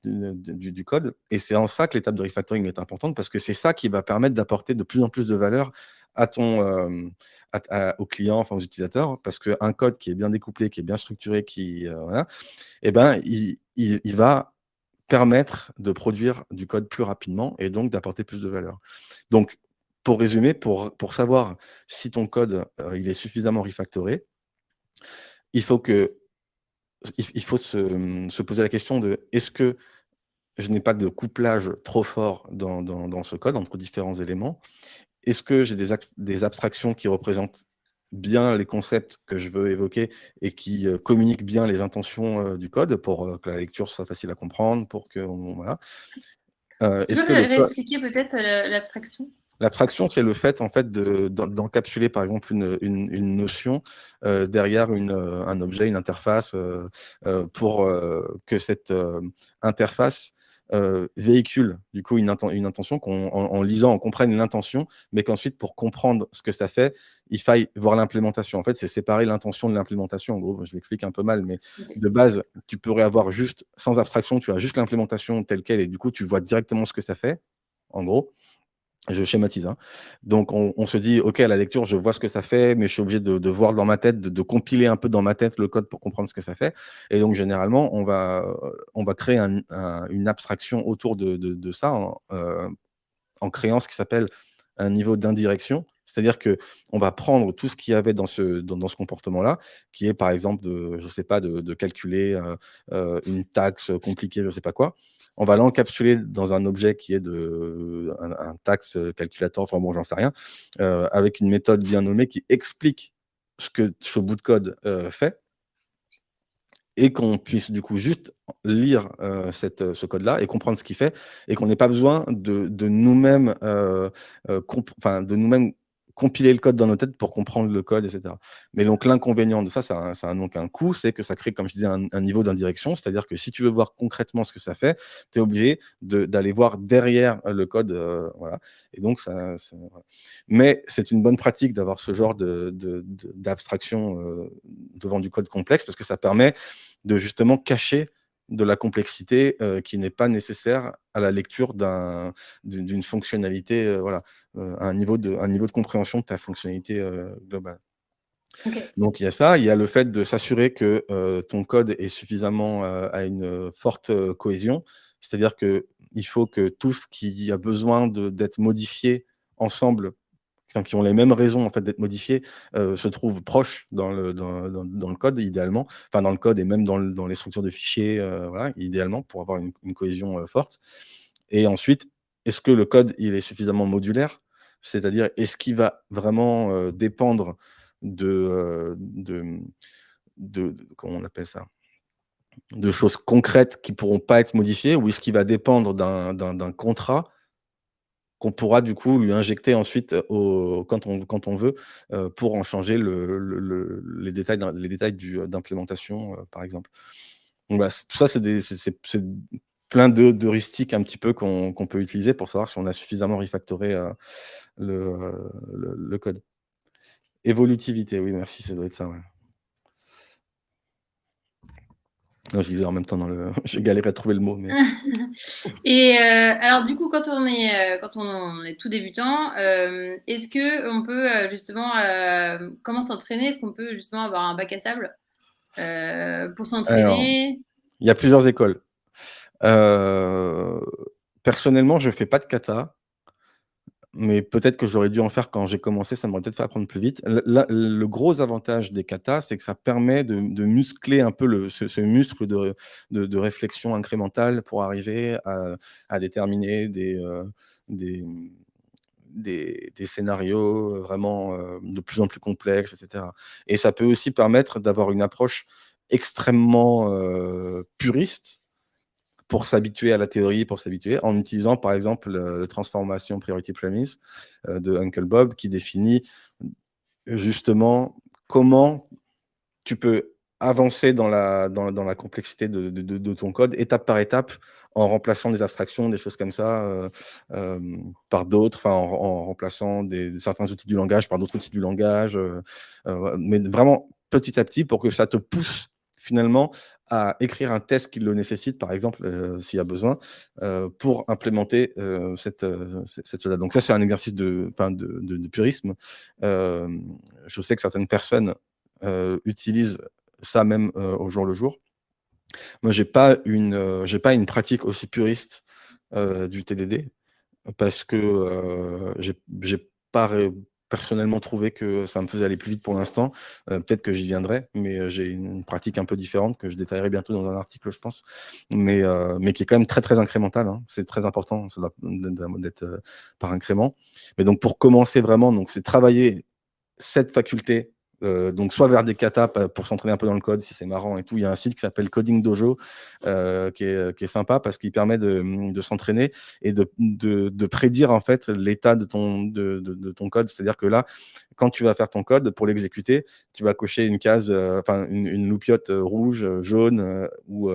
S2: du code. Et c'est en ça que l'étape de refactoring est importante, parce que c'est ça qui va permettre d'apporter de plus en plus de valeur au client, enfin aux utilisateurs, parce qu'un code qui est bien découplé, qui est bien structuré, voilà, eh ben, il va permettre de produire du code plus rapidement et donc d'apporter plus de valeur. Donc, pour résumer, pour savoir si ton code il est suffisamment refactoré, il faut se poser la question de est-ce que je n'ai pas de couplage trop fort dans ce code entre différents éléments? Est-ce que j'ai des abstractions qui représentent bien les concepts que je veux évoquer et qui communiquent bien les intentions du code pour que la lecture soit facile à comprendre, pour que voilà.
S1: Tu peux
S2: Est-ce que le code
S1: réexpliquer peut-être l'abstraction?
S2: L'abstraction, c'est le fait, en fait, d'encapsuler, par exemple, une notion derrière un objet, une interface, pour que cette interface véhicule, du coup, une intention, en lisant, on comprenne l'intention, mais qu'ensuite, pour comprendre ce que ça fait, il faille voir l'implémentation. En fait, c'est séparer l'intention de l'implémentation. En gros, je l'explique un peu mal, mais
S1: Ok.
S2: de base, tu pourrais avoir juste, sans abstraction, tu as juste l'implémentation telle quelle, et du coup, tu vois directement ce que ça fait, en gros. Je schématise, hein. Donc, on se dit, OK, à la lecture, je vois ce que ça fait, mais je suis obligé de voir dans ma tête, de compiler un peu dans ma tête le code pour comprendre ce que ça fait. Et donc, généralement, on va créer une abstraction autour de ça en créant ce qui s'appelle un niveau d'indirection. C'est-à-dire que on va prendre tout ce qu'il y avait dans ce comportement-là, qui est par exemple je sais pas, de calculer, une taxe compliquée, je sais pas quoi. On va l'encapsuler dans un objet qui est un taxe calculator, enfin bon, j'en sais rien, avec une méthode bien nommée qui explique ce que ce bout de code, fait, et qu'on puisse du coup juste lire ce code-là et comprendre ce qu'il fait, et qu'on n'ait pas besoin de nous-mêmes, enfin, de nous-mêmes compiler le code dans nos têtes pour comprendre le code, et cetera. Mais donc l'inconvénient de ça, ça a donc un coût, c'est que ça crée, comme je disais, un niveau d'indirection. C'est-à-dire que si tu veux voir concrètement ce que ça fait, tu es obligé d'aller voir derrière le code, voilà. Et donc voilà. Mais c'est une bonne pratique d'avoir ce genre d'abstraction devant du code complexe, parce que ça permet de justement cacher de la complexité qui n'est pas nécessaire à la lecture d'une fonctionnalité, voilà, un niveau de compréhension de ta fonctionnalité globale.
S1: Ok.
S2: Donc il y a ça, il y a le fait de s'assurer que ton code est suffisamment a une forte cohésion. C'est-à-dire qu'il faut que tout ce qui a besoin d'être modifié ensemble, enfin, qui ont les mêmes raisons en fait d'être modifiés, se trouvent proches dans le code idéalement, enfin dans le code et même dans les structures de fichiers, voilà, idéalement pour avoir une cohésion, forte. Et ensuite, est-ce que le code, il est suffisamment modulaire? C'est-à-dire, est-ce qu'il va vraiment, dépendre comment on appelle ça? De choses concrètes qui pourront pas être modifiées, ou est-ce qu'il va dépendre d'un contrat qu'on pourra du coup lui injecter ensuite quand on veut, pour en changer les détails d'implémentation, par exemple. Donc voilà, tout ça, c'est plein d'heuristiques un petit peu qu'on peut utiliser pour savoir si on a suffisamment refactoré, le code. Évolutivité, oui, merci, ça doit être ça, ouais. Non, je lisais en même temps j'ai galéré à trouver le mot, mais
S1: Et alors du coup, quand on est tout débutant, est-ce qu'on peut justement comment s'entraîner? Est-ce qu'on peut justement avoir un bac à sable pour
S2: alors,
S1: s'entraîner?
S2: il y a plusieurs écoles. Heu, Personnellement, je fais pas de kata. Mais peut-être que j'aurais dû en faire quand j'ai commencé, ça m'aurait peut-être fait apprendre plus vite. Le gros avantage des katas, c'est que ça permet de muscler un peu ce muscle de réflexion incrémentale pour arriver à déterminer des, mmh, des scénarios, vraiment, de plus en plus complexes, et cetera. Et ça peut aussi permettre d'avoir une approche extrêmement, puriste, pour s'habituer à la théorie, pour s'habituer, en utilisant par exemple le Transformation Priority Premise de Uncle Bob, qui définit justement comment tu peux avancer dans la complexité de ton code, étape par étape, en remplaçant des abstractions, des choses comme ça, par d'autres, enfin en remplaçant certains outils du langage par d'autres outils du langage, mais vraiment petit à petit pour que ça te pousse finalement à écrire un test qui le nécessite, par exemple, s'il y a besoin, pour implémenter cette chose-là. Donc ça, c'est un exercice enfin, de purisme. Je sais que certaines personnes utilisent ça même, au jour le jour. Moi, j'ai pas une pratique aussi puriste, du TDD, parce que, j'ai pas personnellement trouvé que ça me faisait aller plus vite pour l'instant. Peut-être que j'y viendrai, mais, j'ai une pratique un peu différente que je détaillerai bientôt dans un article, je pense. Mais qui est quand même très, très incrémentale, hein. C'est très important, ça doit d'être, par incrément. Mais donc pour commencer vraiment, donc c'est travailler cette faculté Donc soit vers des katas pour s'entraîner un peu dans le code si c'est marrant et tout. Il y a un site qui s'appelle Coding Dojo qui est sympa parce qu'il permet de s'entraîner et de prédire en fait l'état de ton code. C'est-à-dire que là, quand tu vas faire ton code pour l'exécuter, tu vas cocher une case, enfin une loupiote rouge, jaune ou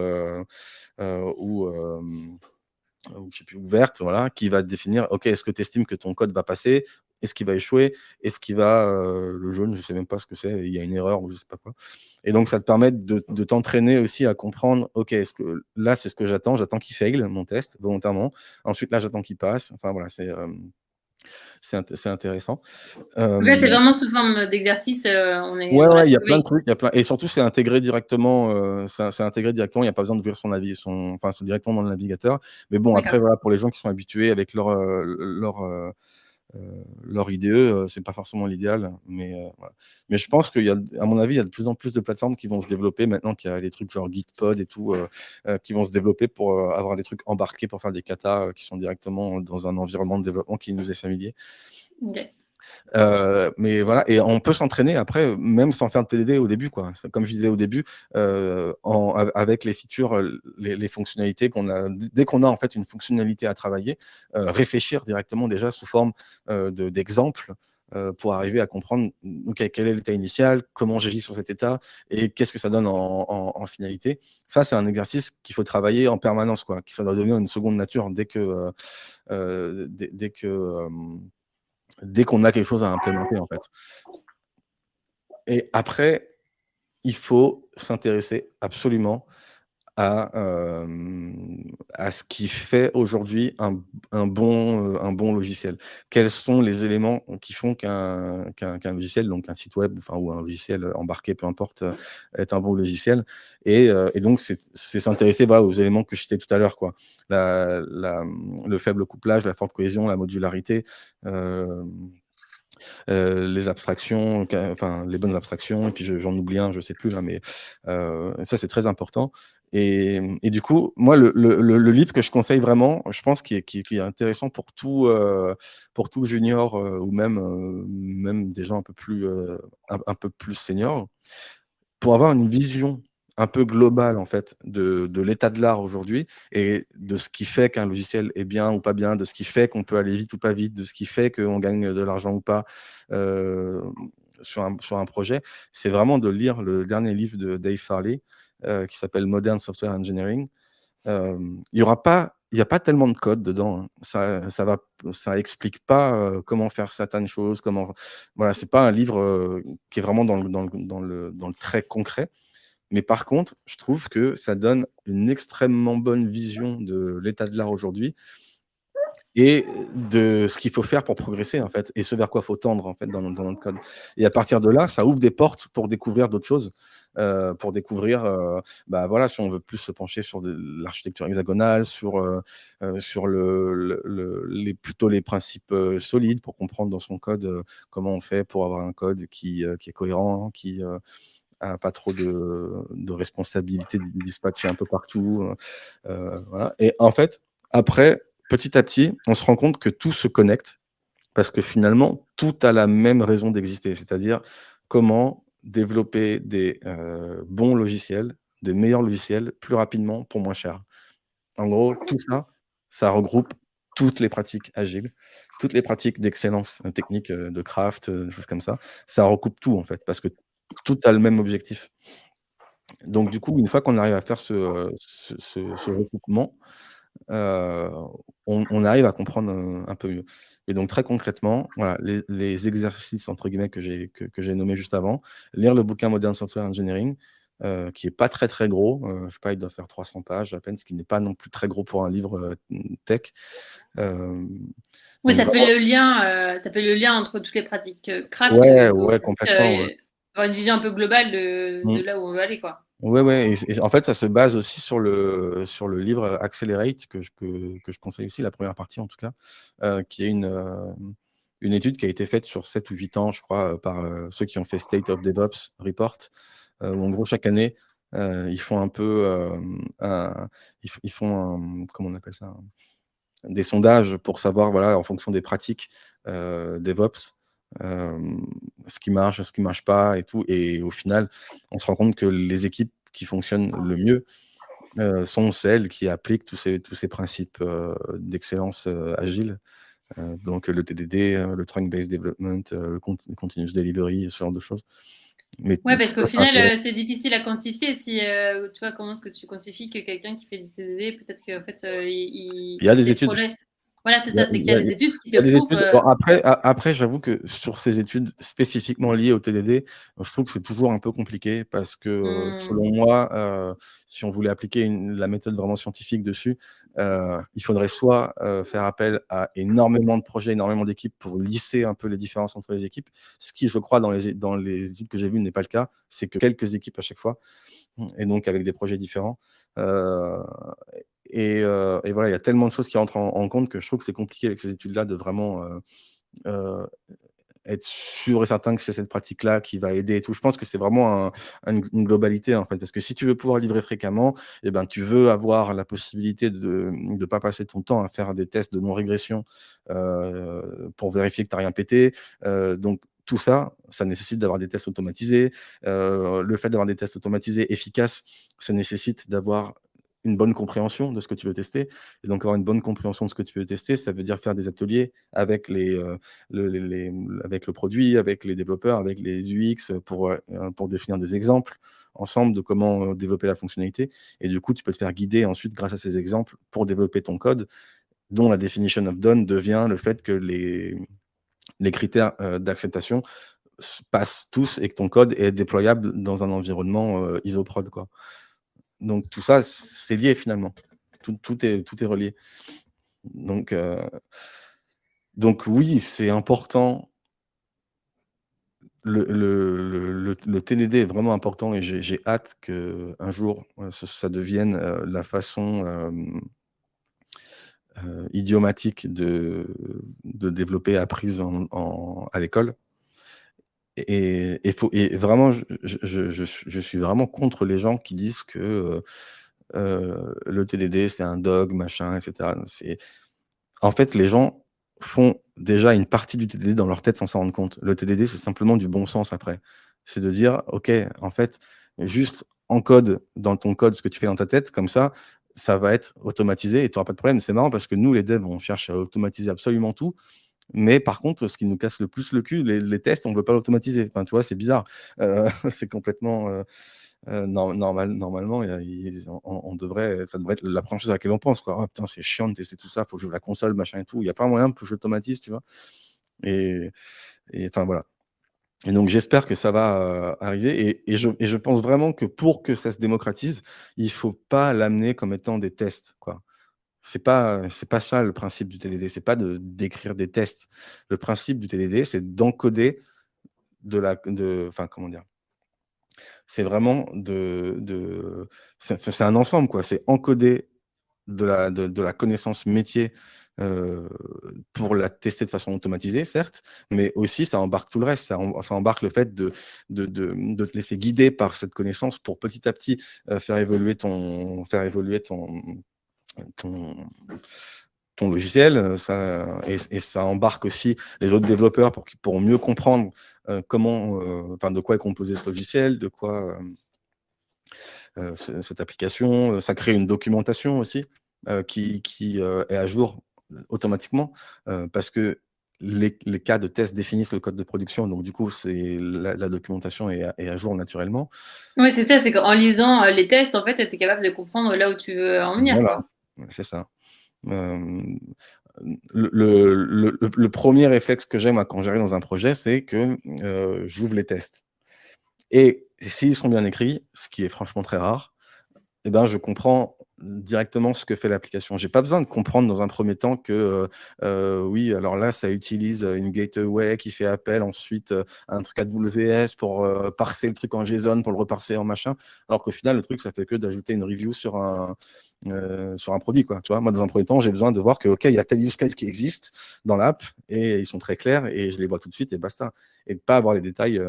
S2: je sais plus, ouverte, voilà, qui va définir, OK, est-ce que tu estimes que ton code va passer? Est-ce qu'il va échouer? Est-ce qu'il va, le jaune, je sais même pas ce que c'est, il y a une erreur ou je sais pas quoi. Et donc ça te permet de t'entraîner aussi à comprendre, OK, est-ce que là, c'est ce que j'attends qu'il fail mon test volontairement. Ensuite, là, j'attends qu'il passe. Enfin voilà, c'est intéressant.
S1: Donc là, c'est vraiment sous forme d'exercice, on est
S2: Ouais,
S1: dans la
S2: ouais, il y a plein de
S1: théorie.
S2: trucs, il y a plein et surtout c'est intégré directement, c'est intégré directement, il y a pas besoin d'ouvrir enfin, c'est directement dans le navigateur. Mais bon, après,
S1: D'accord.
S2: voilà, pour les gens qui sont habitués avec leur IDE, c'est pas forcément l'idéal, mais voilà. Mais je pense qu'il y a, à mon avis, il y a de plus en plus de plateformes qui vont se développer maintenant qu'il y a des trucs genre Gitpod et tout, qui vont se développer pour avoir des trucs embarqués pour faire des katas qui sont directement dans un environnement de développement qui nous est familier.
S1: OK.
S2: Mais voilà, et on peut s'entraîner après, même sans faire de TDD au début, quoi. Comme je disais au début, avec les features, les fonctionnalités qu'on a, dès qu'on a en fait une fonctionnalité à travailler, réfléchir directement déjà sous forme d'exemples pour arriver à comprendre quel est l'état initial, comment j'agis sur cet état et qu'est-ce que ça donne en finalité. Ça, c'est un exercice qu'il faut travailler en permanence, quoi, qui ça doit devenir une seconde nature dès qu'on a quelque chose à implémenter, en fait. Et après, il faut s'intéresser absolument à ce qui fait aujourd'hui un bon logiciel. Quels sont les éléments qui font qu'un logiciel, donc un site web, enfin, ou un logiciel embarqué, peu importe, est un bon logiciel. Et donc, c'est s'intéresser, voilà, aux éléments que je citais tout à l'heure, quoi. Le faible couplage, la forte cohésion, la modularité, les abstractions, enfin les bonnes abstractions, et puis j'en oublie un, je sais plus là, mais ça c'est très important. Et du coup, moi, le livre que je conseille vraiment, je pense qui est intéressant pour tout junior ou même des gens un peu plus seniors, pour avoir une vision un peu globale en fait de l'état de l'art aujourd'hui et de ce qui fait qu'un logiciel est bien ou pas bien, de ce qui fait qu'on peut aller vite ou pas vite, de ce qui fait qu'on gagne de l'argent ou pas euh, sur un projet, c'est vraiment de lire le dernier livre de Dave Farley qui s'appelle Modern Software Engineering. Il y a pas tellement de code dedans, hein. Ça explique pas comment faire certaines choses, comment. Voilà, c'est pas un livre qui est vraiment dans le très concret. Mais par contre, je trouve que ça donne une extrêmement bonne vision de l'état de l'art aujourd'hui et de ce qu'il faut faire pour progresser, en fait, et ce vers quoi faut tendre, en fait, dans notre code. Et à partir de là, ça ouvre des portes pour découvrir d'autres choses, pour découvrir, bah, voilà, si on veut plus se pencher sur de l'architecture hexagonale, sur plutôt les principes solides pour comprendre dans son code comment on fait pour avoir un code qui est cohérent, qui a pas trop de responsabilité de dispatcher un peu partout. Voilà. Et en fait, après, petit à petit, on se rend compte que tout se connecte parce que finalement, tout a la même raison d'exister. C'est-à-dire comment développer des bons logiciels, des meilleurs logiciels plus rapidement pour moins cher. En gros, tout ça, ça regroupe toutes les pratiques agiles, toutes les pratiques d'excellence technique, de craft, des choses comme ça. Ça recoupe tout en fait, parce que tout a le même objectif. Donc du coup, une fois qu'on arrive à faire ce recoupement, heu, on arrive à comprendre un peu mieux. Et donc très concrètement, voilà, les exercices entre guillemets que j'ai nommés juste avant, lire le bouquin Modern Software Engineering, qui est pas très, très gros, je sais pas, il doit faire 300 pages à peine, ce qui n'est pas non plus très gros pour un livre, tech. Hem,
S1: Oui,
S2: donc vraiment
S1: ça fait le lien entre toutes les pratiques craft,
S2: ouais,
S1: pour
S2: ouais, complètement, ouais.
S1: avoir une vision un peu globale de
S2: Mmh.
S1: là où on veut aller, quoi.
S2: Ouais, ouais, et en fait, ça se base aussi sur le livre Accelerate que je conseille aussi, la première partie en tout cas, qui est une étude qui a été faite sur 7 ou 8 ans, je crois, par ceux qui ont fait State of DevOps Report, où en gros chaque année, ils font un peu ils font comment on appelle ça? Des sondages pour savoir, voilà, en fonction des pratiques DevOps, ce qui marche pas et tout. Et au final, on se rend compte que les équipes qui fonctionnent le mieux sont celles qui appliquent tous ces principes d'excellence agile. Donc le TDD, le Trunk-Based Development, le Continuous Delivery, ce genre de choses. Mais
S1: Ouais,
S2: tout
S1: parce qu'au
S2: ça,
S1: final, c'est difficile à quantifier. Si, tu vois, comment est-ce que tu quantifies que quelqu'un qui fait du TDD, peut-être qu'en fait,
S2: il y a des
S1: ses
S2: études.
S1: projets. Voilà, c'est
S2: Il y a,
S1: ça, c'est
S2: il
S1: qu'il
S2: y
S1: y a
S2: a-
S1: des études qui
S2: il y a
S1: te
S2: des
S1: prouvent.
S2: études. Bon, après, j'avoue que sur ces études spécifiquement liées au TDD, je trouve que c'est toujours un peu compliqué parce que, selon moi, si on voulait appliquer la méthode vraiment scientifique dessus, il faudrait soit faire appel à énormément de projets, énormément d'équipes pour lisser un peu les différences entre les équipes, ce qui, je crois, dans les études que j'ai vues n'est pas le cas. C'est que quelques équipes à chaque fois, et donc avec des projets différents. Et voilà, il y a tellement de choses qui rentrent en compte que je trouve que c'est compliqué avec ces études-là de vraiment être sûr et certain que c'est cette pratique-là qui va aider et tout. Je pense que c'est vraiment une globalité, en fait, parce que si tu veux pouvoir livrer fréquemment, eh ben, tu veux avoir la possibilité de ne pas passer ton temps à faire des tests de non-régression pour vérifier que tu n'as rien pété. Donc, tout ça, ça nécessite d'avoir des tests automatisés. Le fait d'avoir des tests automatisés efficaces, ça nécessite d'avoir une bonne compréhension de ce que tu veux tester. Et donc, avoir une bonne compréhension de ce que tu veux tester, ça veut dire faire des ateliers avec avec le produit, avec les développeurs, avec les UX pour définir des exemples ensemble de comment développer la fonctionnalité. Et du coup, tu peux te faire guider ensuite grâce à ces exemples pour développer ton code, dont la definition of done devient le fait que les critères d'acceptation passent tous et que ton code est déployable dans un environnement isoprod, quoi. Donc tout ça, c'est lié finalement. Tout est relié. Donc oui, c'est important. Le TDD est vraiment important et j'ai hâte qu'un jour, ça devienne la façon idiomatique de développer apprise à l'école. Et vraiment, je suis vraiment contre les gens qui disent que le TDD, c'est un dogme, machin, etc. En fait, les gens font déjà une partie du TDD dans leur tête sans s'en rendre compte. Le TDD, c'est simplement du bon sens après. C'est de dire, OK, en fait, juste encode dans ton code ce que tu fais dans ta tête, comme ça va être automatisé et tu n'auras pas de problème. C'est marrant parce que nous, les devs, on cherche à automatiser absolument tout. Mais par contre, ce qui nous casse le plus le cul, les tests, on ne veut pas l'automatiser. Enfin, tu vois, c'est bizarre. C'est complètement normalement, ça devrait être la première chose à laquelle on pense, quoi. Ah putain, c'est chiant de tester tout ça, faut que j'ouvre la console, machin et tout. Il y a pas moyen que j'automatise, tu vois? Et enfin, voilà. Et donc j'espère que ça va arriver et je pense vraiment que pour que ça se démocratise, il faut pas l'amener comme étant des tests, quoi. C'est pas ça le principe du TDD, c'est pas d'écrire des tests. Le principe du TDD, c'est d'encoder enfin, comment dire? C'est vraiment c'est un ensemble, quoi. C'est encoder de la connaissance métier, heu, pour la tester de façon automatisée, certes, mais aussi ça embarque tout le reste. Ça embarque le fait de te laisser guider par cette connaissance pour petit à petit, faire évoluer ton ton logiciel, et ça embarque aussi les autres développeurs pour mieux comprendre, comment, enfin de quoi est composé ce logiciel, de quoi, cette application. Ça crée une documentation aussi qui est à jour automatiquement parce que les cas de test définissent le code de production. Donc, du coup, la documentation est à jour naturellement.
S1: Oui, c'est ça, c'est qu'en lisant les tests, en fait, tu es capable de comprendre là où tu veux en venir,
S2: Voilà,
S1: quoi.
S2: c'est ça. Euh, le premier réflexe que j'ai, moi, quand j'arrive dans un projet, c'est que j'ouvre les tests. Et s'ils sont bien écrits, ce qui est franchement très rare, eh ben, je comprends directement ce que fait l'application. J'ai pas besoin de comprendre dans un premier temps que, oui, alors là, ça utilise une gateway qui fait appel ensuite à un truc AWS pour parser le truc en JSON, pour le reparser en machin. Alors qu'au final, le truc, ça fait que d'ajouter une review sur un produit, quoi. Tu vois, moi, dans un premier temps, j'ai besoin de voir que, OK, il y a tel use case qui existe dans l'app et ils sont très clairs et je les vois tout de suite et basta. Et de pas avoir les détails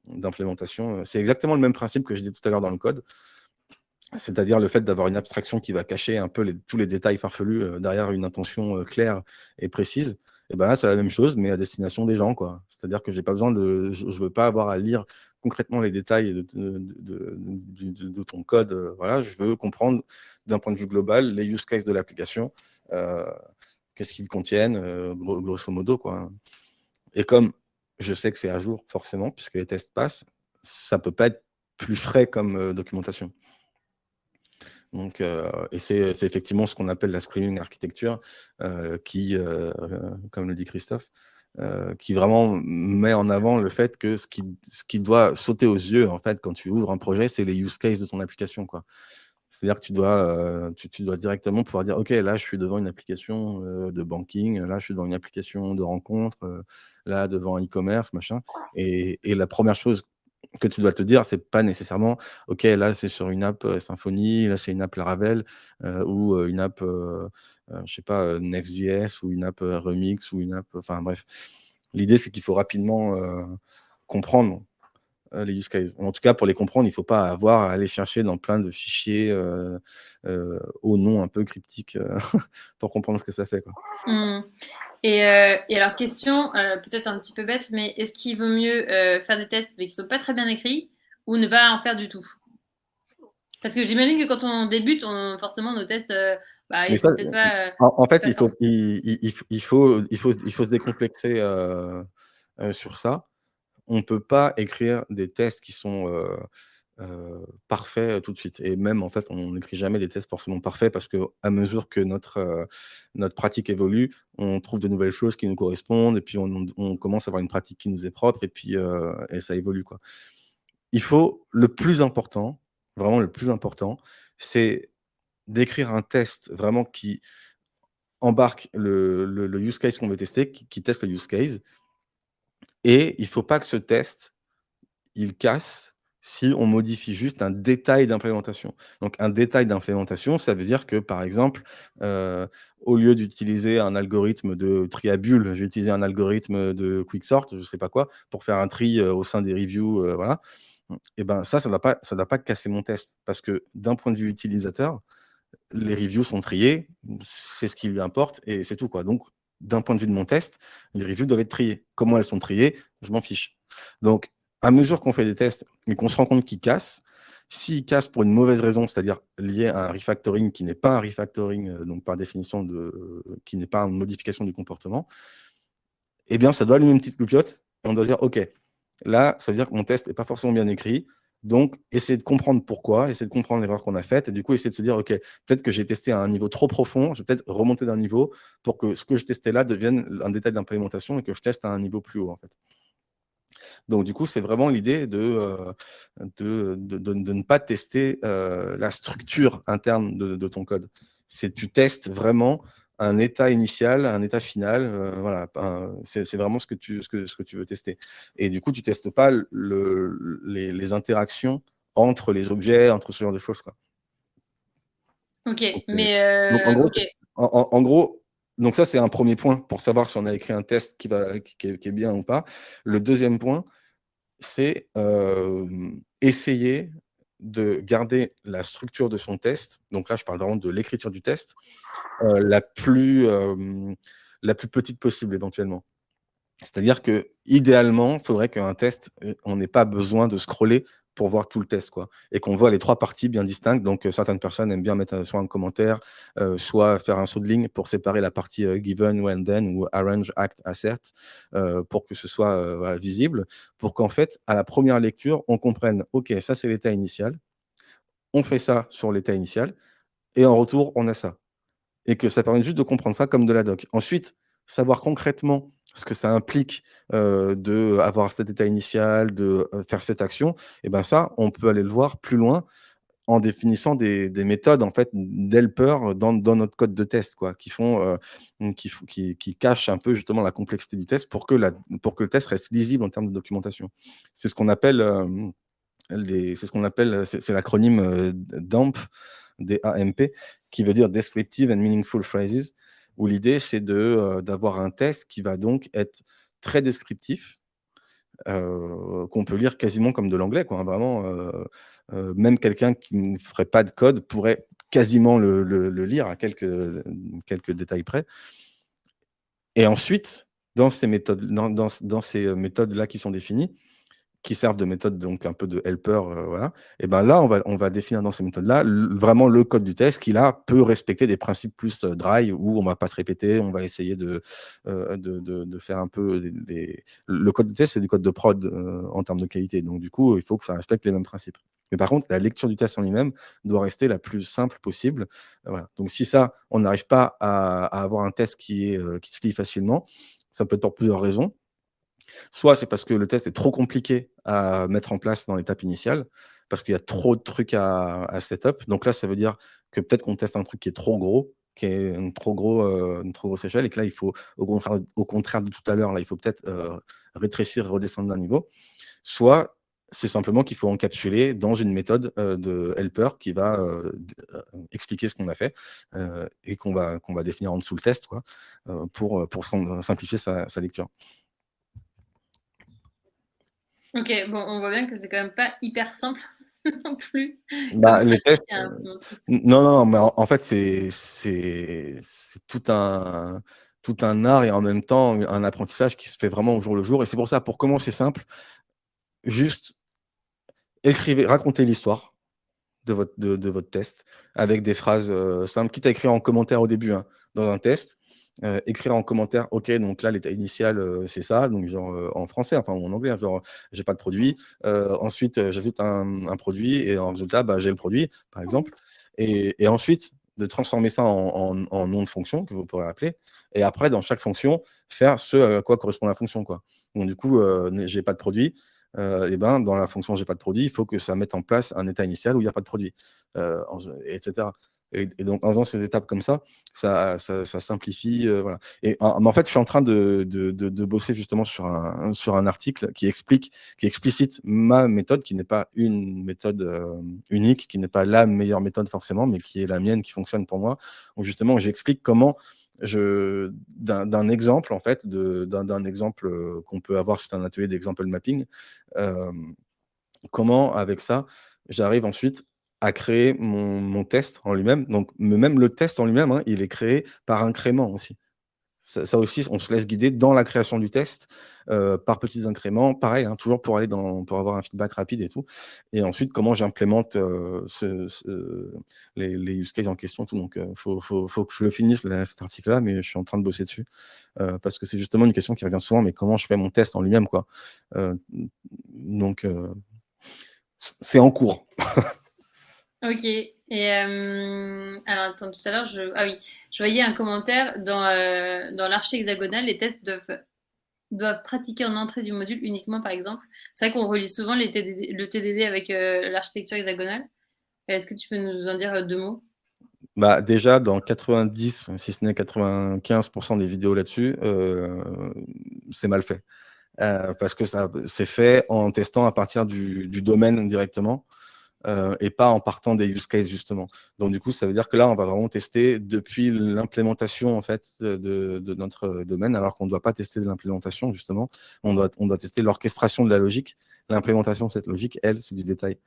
S2: d'implémentation. C'est exactement le même principe que je disais tout à l'heure dans le code. C'est-à-dire le fait d'avoir une abstraction qui va cacher un peu tous les détails farfelus derrière une intention claire et précise. Et ben là, c'est la même chose, mais à destination des gens, quoi. C'est-à-dire que j'ai pas besoin je veux pas avoir à lire concrètement les détails de ton code. Voilà, je veux comprendre d'un point de vue global les use cases de l'application, qu'est-ce qu'ils contiennent, grosso modo, quoi. Et comme je sais que c'est à jour, forcément, puisque les tests passent, ça peut pas être plus frais comme documentation. Donc, et c'est effectivement ce qu'on appelle la screaming architecture, qui, comme le dit Christophe, qui vraiment met en avant le fait que ce qui doit sauter aux yeux, en fait, quand tu ouvres un projet, c'est les use cases de ton application, quoi. C'est-à-dire que tu dois directement pouvoir dire, OK, là, je suis devant une application de banking, là, je suis devant une application de rencontre, là, devant un e-commerce, machin. Et la première chose que tu dois te dire, c'est pas nécessairement, OK, là, c'est sur une app Symfony, là, c'est une app Laravel, ou une app, je sais pas, Next.js, ou une app Remix, ou une app, enfin bref. L'idée, c'est qu'il faut rapidement comprendre les use cases. En tout cas, pour les comprendre, il ne faut pas avoir à aller chercher dans plein de fichiers au nom un peu cryptiques pour comprendre ce que ça fait, quoi.
S1: Et alors, question peut-être un petit peu bête, mais est-ce qu'il vaut mieux faire des tests mais qui ne sont pas très bien écrits ou ne pas en faire du tout? Parce que j'imagine que quand on débute, forcément, nos tests,
S2: Mais
S1: ils
S2: ça,
S1: sont peut-être pas,
S2: en fait,
S1: pas forcément.
S2: il faut se décomplexer sur ça. On ne peut pas écrire des tests qui sont parfaits tout de suite. Et même, en fait, on n'écrit jamais des tests forcément parfaits parce qu'à mesure que notre pratique évolue, on trouve de nouvelles choses qui nous correspondent et puis on commence à avoir une pratique qui nous est propre et puis et ça évolue, quoi. Il faut le plus important, vraiment le plus important, c'est d'écrire un test vraiment qui embarque le use case qu'on veut tester, qui teste le use case. Et il ne faut pas que ce test, il casse si on modifie juste un détail d'implémentation. Donc un détail d'implémentation, ça veut dire que, par exemple, au lieu d'utiliser un algorithme de tri à bulles, je vais utiliser un algorithme de quicksort, je ne sais pas quoi, pour faire un tri au sein des reviews, voilà. Et ben ça ne doit pas casser mon test. Parce que d'un point de vue utilisateur, les reviews sont triées, c'est ce qui lui importe et c'est tout, quoi. Donc, d'un point de vue de mon test, les reviews doivent être triées. Comment elles sont triées, je m'en fiche. Donc, à mesure qu'on fait des tests et qu'on se rend compte qu'ils cassent, s'ils cassent pour une mauvaise raison, c'est-à-dire lié à un refactoring qui n'est pas un refactoring, donc par définition, qui n'est pas une modification du comportement, eh bien, ça doit allumer une petite loupiote et on doit dire, OK, là, ça veut dire que mon test n'est pas forcément bien écrit. Donc, essayer de comprendre pourquoi, essayer de comprendre l'erreur qu'on a faite, et du coup, essayer de se dire, OK, peut-être que j'ai testé à un niveau trop profond, je vais peut-être remonter d'un niveau pour que ce que je testais là devienne un détail d'implémentation et que je teste à un niveau plus haut, en fait. Donc, du coup, c'est vraiment l'idée de ne pas tester la structure interne de ton code. C'est tu testes vraiment un état initial, un état final, voilà, c'est vraiment ce que tu veux tester. Et du coup, tu testes pas les interactions entre les objets, entre ce genre de choses, quoi.
S1: Ok,
S2: Donc, donc,
S1: mais ok.
S2: en gros, donc ça c'est un premier point pour savoir si on a écrit un test qui est bien ou pas. Le deuxième point, c'est essayer de garder la structure de son test. Donc là, je parle vraiment de l'écriture du test, la plus petite possible éventuellement. C'est-à-dire que idéalement, il faudrait qu'un test, on n'ait pas besoin de scroller pour voir tout le test, quoi, et qu'on voit les 3 parties bien distinctes. Donc, certaines personnes aiment bien mettre, soit un commentaire, soit faire un saut de ligne pour séparer la partie, given, when, then ou arrange, act, assert, pour que ce soit, voilà, visible, pour qu'en fait, à la première lecture, on comprenne: «OK, ça, c'est l'état initial. On fait ça sur l'état initial et en retour, on a ça». Et que ça permet juste de comprendre ça comme de la doc. Ensuite, savoir concrètement ce que ça implique, d'avoir cet état initial, faire cette action, et ben ça, on peut aller le voir plus loin en définissant des méthodes en fait d'helper dans notre code de test, quoi, qui font, qui cachent un peu justement la complexité du test pour que le test reste lisible en termes de documentation. C'est ce qu'on appelle, c'est ce qu'on appelle, c'est l'acronyme, DAMP, D-A-M-P, qui veut dire Descriptive and Meaningful Phrases, où l'idée, c'est d'avoir un test qui va donc être très descriptif, qu'on peut lire quasiment comme de l'anglais, quoi, hein, vraiment, même quelqu'un qui ne ferait pas de code pourrait quasiment le lire à quelques détails près. Et ensuite, dans ces méthodes-là qui sont définies, qui servent de méthode, donc un peu de helper, voilà. Et ben là, on va définir dans ces méthodes-là vraiment le code du test qui là peut respecter des principes plus dry, où on va pas se répéter, on va essayer de faire un peu le code du test, c'est du code de prod en termes de qualité. Donc du coup, il faut que ça respecte les mêmes principes. Mais par contre, la lecture du test en lui-même doit rester la plus simple possible. Voilà. Donc si ça, on n'arrive pas à avoir un test qui se lit facilement, ça peut être pour plusieurs raisons. Soit c'est parce que le test est trop compliqué à mettre en place dans l'étape initiale, parce qu'il y a trop de trucs à setup. Donc là, ça veut dire que peut-être qu'on teste un truc qui est trop gros, qui est une trop grosse échelle, et que là, il faut, au contraire de tout à l'heure, là, il faut peut-être rétrécir et redescendre d'un niveau. Soit c'est simplement qu'il faut encapsuler dans une méthode de helper qui va expliquer ce qu'on a fait et qu'on va définir en dessous le test, quoi, pour simplifier sa lecture.
S1: Ok, bon, on voit bien que c'est quand même pas hyper simple non plus comme
S2: Bah, les tests,
S1: pratique à implémenter.
S2: non, non, mais en fait, c'est tout un art et en même temps un apprentissage qui se fait vraiment au jour le jour. Et c'est pour ça, pour commencer simple, juste racontez l'histoire de votre test avec des phrases simples, quitte à écrire en commentaire au début, hein, dans un test. Écrire en commentaire, ok, donc là, l'état initial, c'est ça, donc genre en français, enfin en anglais, hein, genre j'ai pas de produit. Ensuite, j'ajoute un produit et en résultat, bah, j'ai le produit, par exemple. Et ensuite, de transformer ça en nom de fonction que vous pourrez appeler. Et après, dans chaque fonction, faire ce à quoi correspond la fonction, quoi. Donc, du coup, j'ai pas de produit. Et ben, dans la fonction j'ai pas de produit, il faut que ça mette en place un état initial où il n'y a pas de produit, etc. Et donc, en faisant ces étapes comme ça simplifie, voilà. Mais en fait, je suis en train de bosser justement sur un article qui explicite ma méthode, qui n'est pas une méthode unique, qui n'est pas la meilleure méthode forcément, mais qui est la mienne, qui fonctionne pour moi. Donc justement, j'explique comment d'un exemple, en fait, d'un exemple qu'on peut avoir sur un atelier d'example mapping, euh, comment avec ça, j'arrive ensuite à créer mon test en lui-même. Donc, même le test en lui-même, hein, il est créé par incrément aussi. Ça aussi, on se laisse guider dans la création du test par petits incréments. Pareil, hein, toujours pour avoir un feedback rapide et tout. Et ensuite, comment j'implémente les use cases en question. Tout. Donc, faut que je le finisse, cet article-là, mais je suis en train de bosser dessus. Parce que c'est justement une question qui revient souvent, mais comment je fais mon test en lui-même, quoi. Donc, c'est en cours.
S1: Ok. Et alors attends, tout à l'heure, ah oui, je voyais un commentaire dans l'archi hexagonale, les tests doivent pratiquer en entrée du module uniquement, par exemple. C'est vrai qu'on relie souvent le TDD avec l'architecture hexagonale. Est-ce que tu peux nous en dire deux mots?
S2: Bah, déjà, dans 90, si ce n'est 95% des vidéos là-dessus, c'est mal fait. Parce que c'est fait en testant à partir du domaine directement et pas en partant des use cases, justement. Donc, du coup, ça veut dire que là, on va vraiment tester depuis l'implémentation, en fait, de notre domaine, alors qu'on ne doit pas tester de l'implémentation, justement. On doit tester l'orchestration de la logique. L'implémentation de cette logique, elle, c'est du détail.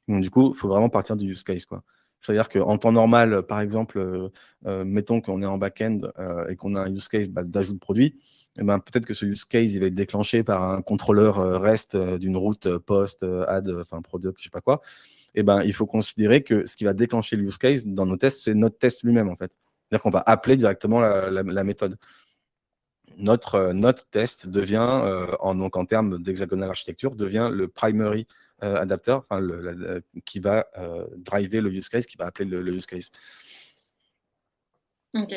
S2: Donc, du coup, il faut vraiment partir du use case, quoi. C'est-à-dire qu'en temps normal, par exemple, mettons qu'on est en back-end et qu'on a un use case d'ajout de produit, eh ben, peut-être que ce use case il va être déclenché par un contrôleur REST d'une route post, add, enfin product, je sais pas quoi. Et ben, il faut considérer que ce qui va déclencher le use case dans nos tests, c'est notre test lui-même, en fait. C'est-à-dire qu'on va appeler directement la méthode. Notre test devient, donc en termes d'hexagonal architecture, devient le primary adapter, enfin, qui va driver le use case, qui va appeler le use case.
S1: Ok.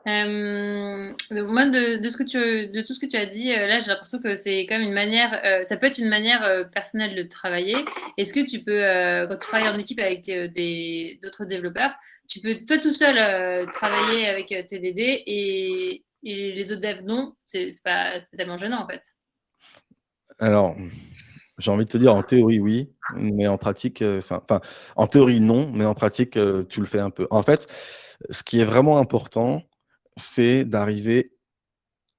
S1: Moi, de tout ce que tu as dit, là, j'ai l'impression que c'est quand même une manière, ça peut être une manière personnelle de travailler. Est-ce que tu peux, quand tu travailles en équipe avec d'autres développeurs, tu peux toi tout seul travailler avec TDD et les autres devs non? C'est pas tellement gênant en fait.
S2: Alors, j'ai envie de te dire, en théorie, oui, mais en pratique, enfin, en théorie, non, mais en pratique, tu le fais un peu. En fait, ce qui est vraiment important, c'est d'arriver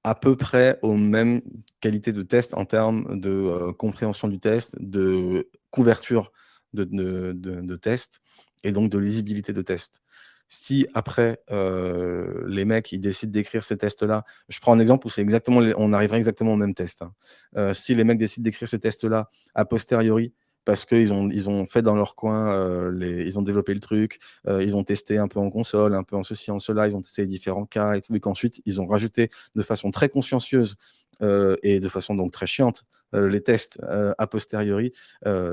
S2: à peu près aux mêmes qualités de test en termes de compréhension du test, de couverture de test et donc de lisibilité de test. Si après, les mecs, ils décident d'écrire ces tests-là, je prends un exemple où c'est exactement on arriverait exactement au même test, hein. Si les mecs décident d'écrire ces tests-là a posteriori, parce qu'ils ont fait dans leur coin, ils ont développé le truc, ils ont testé un peu en console, un peu en ceci, en cela, ils ont testé les différents cas et tout, et qu'ensuite, ils ont rajouté de façon très consciencieuse, et de façon donc très chiante, les tests, a posteriori,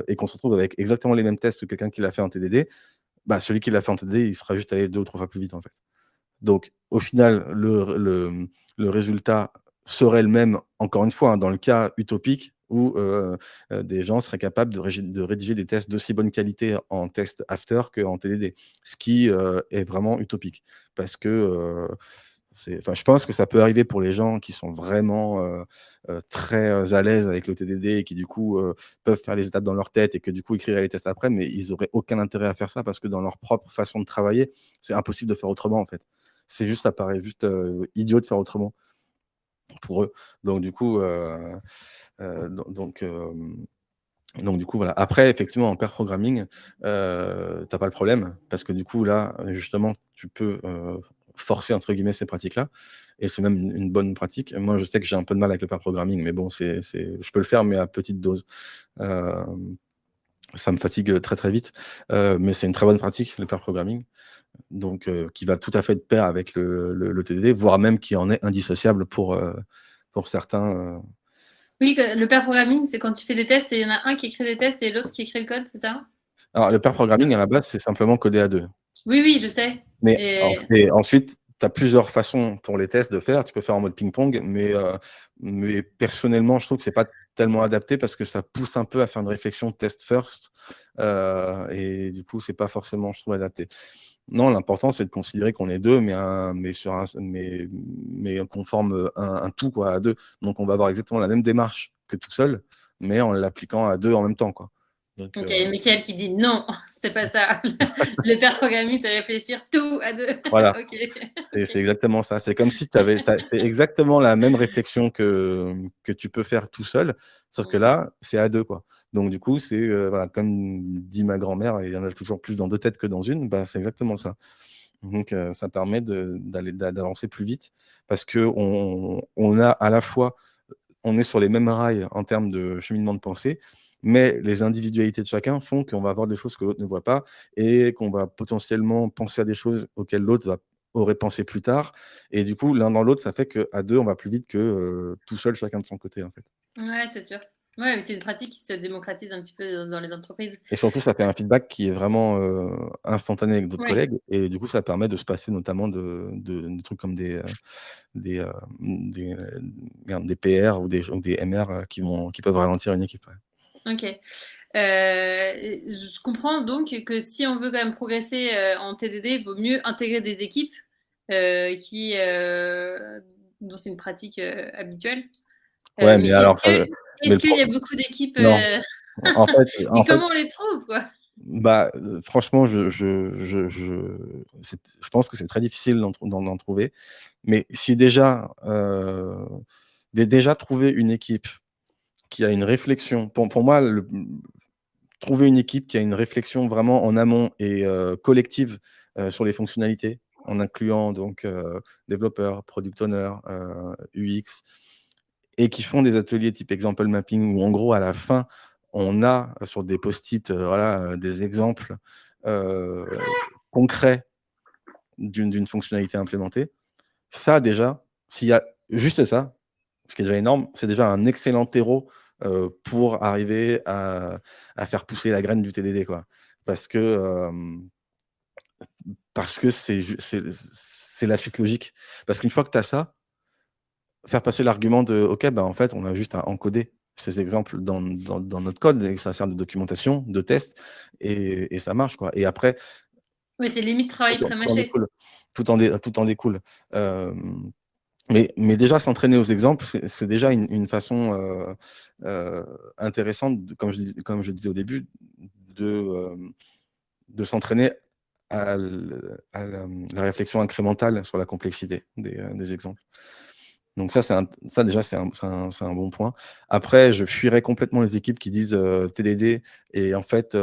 S2: et qu'on se retrouve avec exactement les mêmes tests que quelqu'un qui l'a fait en TDD, bah, celui qui l'a fait en TD, il sera juste allé 2 ou 3 fois plus vite, en fait. Donc au final, le résultat serait le même, encore une fois, hein, dans le cas utopique où, des gens seraient capables de rédiger des tests d'aussi bonne qualité en test after qu'en TDD. Ce qui, est vraiment utopique. Parce que, enfin, je pense que ça peut arriver pour les gens qui sont vraiment, très, à l'aise avec le TDD et qui du coup, peuvent faire les étapes dans leur tête et que du coup écriraient les tests après, mais ils auraient aucun intérêt à faire ça parce que dans leur propre façon de travailler, c'est impossible de faire autrement, en fait. C'est juste, ça paraît juste, idiot de faire autrement pour eux. Donc du coup, don donc du coup, voilà. Après, effectivement, en pair programming, tu pas le problème parce que du coup, là, justement, tu peux, «forcer» entre guillemets ces pratiques-là et c'est même une bonne pratique. Moi, je sais que j'ai un peu de mal avec le pair programming, mais bon, je peux le faire, mais à petite dose. Hem, Ça me fatigue, très, très vite, mais c'est une très bonne pratique, le pair programming, donc qui va tout à fait de pair avec le TDD, voire même qui en est indissociable pour certains,
S1: Oui, le pair programming, c'est quand tu fais des tests et il y en a un qui écrit des tests et l'autre qui écrit le code, c'est ça?
S2: Alors le pair programming à la base, c'est simplement coder à 2.
S1: Oui, oui, je sais.
S2: Mais
S1: Et
S2: ensuite, tu as plusieurs façons pour les tests de faire. Tu peux faire en mode ping-pong, mais personnellement, je trouve que c'est pas tellement adapté parce que ça pousse un peu à faire une réflexion test first, et du coup, c'est pas forcément, je trouve, adapté. Non, l'important, c'est de considérer qu'on est 2, mais qu'on forme, un tout, quoi, à 2. Donc on va avoir exactement la même démarche que tout seul, mais en l'appliquant à 2 en même temps, quoi. Donc
S1: donc il y a Mickaël qui dit: «Non, c'est pas ça. Le pair programming, c'est réfléchir tout à 2».
S2: voilà.
S1: OK.
S2: C'est exactement ça. C'est comme si c'est exactement la même réflexion que tu peux faire tout seul, sauf que
S1: Mmh.
S2: là, c'est à 2 quoi. Donc du coup, c'est, voilà, comme dit ma grand-mère: «Il y en a toujours plus dans 2 têtes que dans une», bah, c'est exactement ça. Donc ça permet d'avancer plus vite parce qu'on a à la fois on est sur les mêmes rails en termes de cheminement de pensée, mais les individualités de chacun font qu'on va avoir des choses que l'autre ne voit pas et qu'on va potentiellement penser à des choses auxquelles aurait pensé plus tard et du coup, l'un dans l'autre, ça fait qu'à 2 on va plus vite que, tout seul, chacun de son côté, en fait.
S1: Ouais, c'est sûr. Ouais, mais c'est une pratique qui se démocratise un petit peu dans les entreprises.
S2: Et surtout, ça fait un feedback qui est vraiment, instantané avec d'autres
S1: Ouais,
S2: collègues et du coup, ça permet de se passer notamment de trucs comme des, des PR ou des MR, qui peuvent ralentir une équipe, ouais.
S1: OK. Je comprends donc que si on veut quand même progresser, en TDD, il vaut mieux intégrer des équipes, qui, dont c'est une pratique, habituelle.
S2: Ouais,
S1: Mais
S2: mais alors ça mais
S1: est-ce
S2: le
S1: qu'il
S2: pro
S1: y a beaucoup d'équipes,
S2: non, en fait
S1: mais
S2: en fait
S1: comment on les trouve, quoi?
S2: bah, franchement, je pense que c'est très difficile d'en trouver. Mais si déjà, déjà trouver une équipe qui a une réflexion pour moi, trouver une équipe qui a une réflexion vraiment en amont et collective, sur les fonctionnalités, en incluant donc développeurs, product owners, UX et qui font des ateliers type example mapping où en gros à la fin, on a sur des post-it, voilà, des exemples, heu, concrets d'une fonctionnalité implémentée. Ça déjà, s'il y a juste ça, ce qui est déjà énorme, c'est déjà un excellent terreau, pour arriver à faire pousser la graine du TDD, quoi. Parce que, c'est la suite logique. Parce qu'une fois que tu as ça, faire passer l'argument de: «OK, bah, en fait, on a juste à encoder ces exemples dans notre code et ça sert de documentation, de test et ça marche, quoi» et après
S1: Oui, c'est limite travail
S2: tout en
S1: pré-mâché.
S2: découle. Tout en découle. Hem, mais déjà s'entraîner aux exemples, c'est déjà une façon, intéressante de comme je disais au début, de, de s'entraîner à la réflexion incrémentale sur la complexité des exemples. Donc ça déjà, c'est un bon point. Après, je fuirais complètement les équipes qui disent TDD et en fait,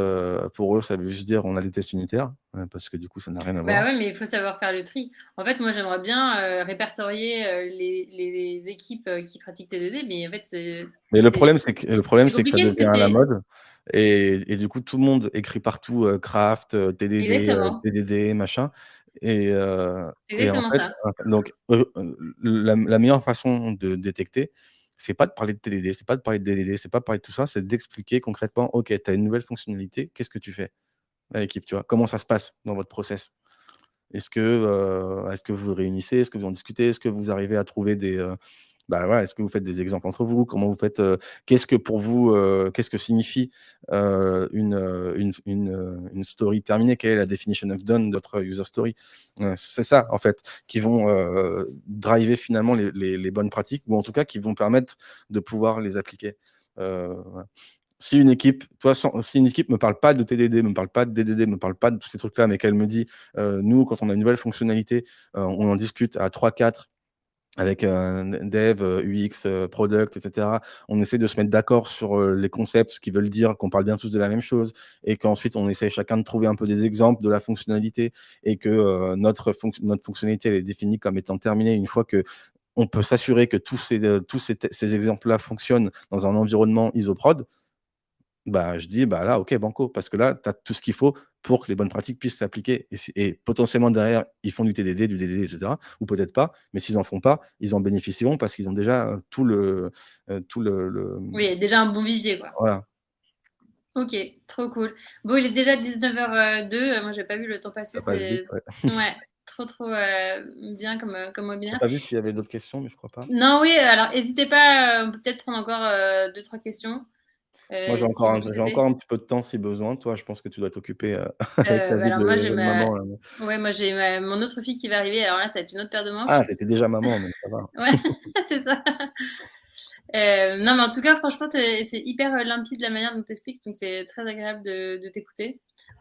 S2: pour eux, ça veut juste dire on a des tests unitaires, parce que du coup, ça n'a rien à
S1: Bah
S2: voir.
S1: ouais, mais il faut savoir faire le tri. En fait, moi, j'aimerais bien répertorier les équipes qui pratiquent TDD, mais en fait,
S2: Mais
S1: c'est
S2: le problème,
S1: c'est
S2: c'est que ça
S1: compliqué parce
S2: devient
S1: que
S2: à la
S1: t'es...
S2: mode et du coup, tout le monde écrit partout, craft, TDD,
S1: Exactement,
S2: TDD, machin
S1: c'est
S2: et en
S1: exactement
S2: fait,
S1: ça.
S2: donc la meilleure façon de détecter, c'est pas de parler de TDD, c'est pas de parler de DDD, c'est pas de parler de tout ça, c'est d'expliquer concrètement: «OK, tu as une nouvelle fonctionnalité, qu'est-ce que tu fais à l'équipe?» Tu vois? Comment ça se passe dans votre process? Est-ce que vous vous réunissez? Est-ce que vous en discutez? Est-ce que vous arrivez à trouver bah, voilà, est-ce que vous faites des exemples entre vous? Comment vous faites, qu'est-ce que pour vous, qu'est-ce que signifie, une story terminée? Quelle est la definition of done de votre user story? C'est ça, en fait, qui vont, driver finalement les bonnes pratiques ou en tout cas qui vont permettre de pouvoir les appliquer. Voilà. Si une équipe, toi, si une équipe me parle pas de TDD, me parle pas de DDD, me parle pas de tous ces trucs-là, mais qu'elle me dit, nous, quand on a une nouvelle fonctionnalité, on en discute à 3-4 avec, dev, UX, product et cetera. On essaie de se mettre d'accord sur, les concepts, ce qu'ils veulent dire, qu'on parle bien tous de la même chose et qu'ensuite on essaie chacun de trouver un peu des exemples de la fonctionnalité et que, notre fonctionnalité, elle est définie comme étant terminée une fois qu'on peut s'assurer que tous ces exemples-là fonctionnent dans un environnement isoprod. Bah, je dis: «Bah, là, OK, banco», parce que là, tu as tout ce qu'il faut pour que les bonnes pratiques puissent s'appliquer et potentiellement derrière, ils font du TDD, du DDD et cetera ou peut-être pas, mais s'ils en font pas, ils en bénéficieront parce qu'ils ont déjà, tout
S1: Oui, il y a déjà un bon vivier, quoi.
S2: voilà,
S1: Ok, trop cool. Bon, il est déjà 19h02. Moi, j'ai pas vu le temps passer.
S2: ça passe vite,
S1: C'est
S2: ouais.
S1: ouais, trop bien comme
S2: J'ai
S1: webinaire.
S2: pas vu s'il y avait d'autres questions, mais je crois pas.
S1: Non, oui, alors n'hésitez pas, on peut peut-être prendre encore 2-3 questions
S2: Moi,
S1: si vous le
S2: j'ai encore
S1: souhaitez.
S2: un petit peu de temps si besoin. Toi, je pense que tu dois t'occuper, avec ta vie
S1: Alors moi,
S2: de maman, là.
S1: moi, j'ai mon autre fille qui va arriver. Alors là, ça va être une autre paire de
S2: Ah,
S1: manches.
S2: tu étais déjà maman, donc ça va.
S1: Ouais, c'est ça. Non, mais en tout cas, franchement, c'est hyper limpide la manière dont tu expliques, donc c'est très agréable de t'écouter.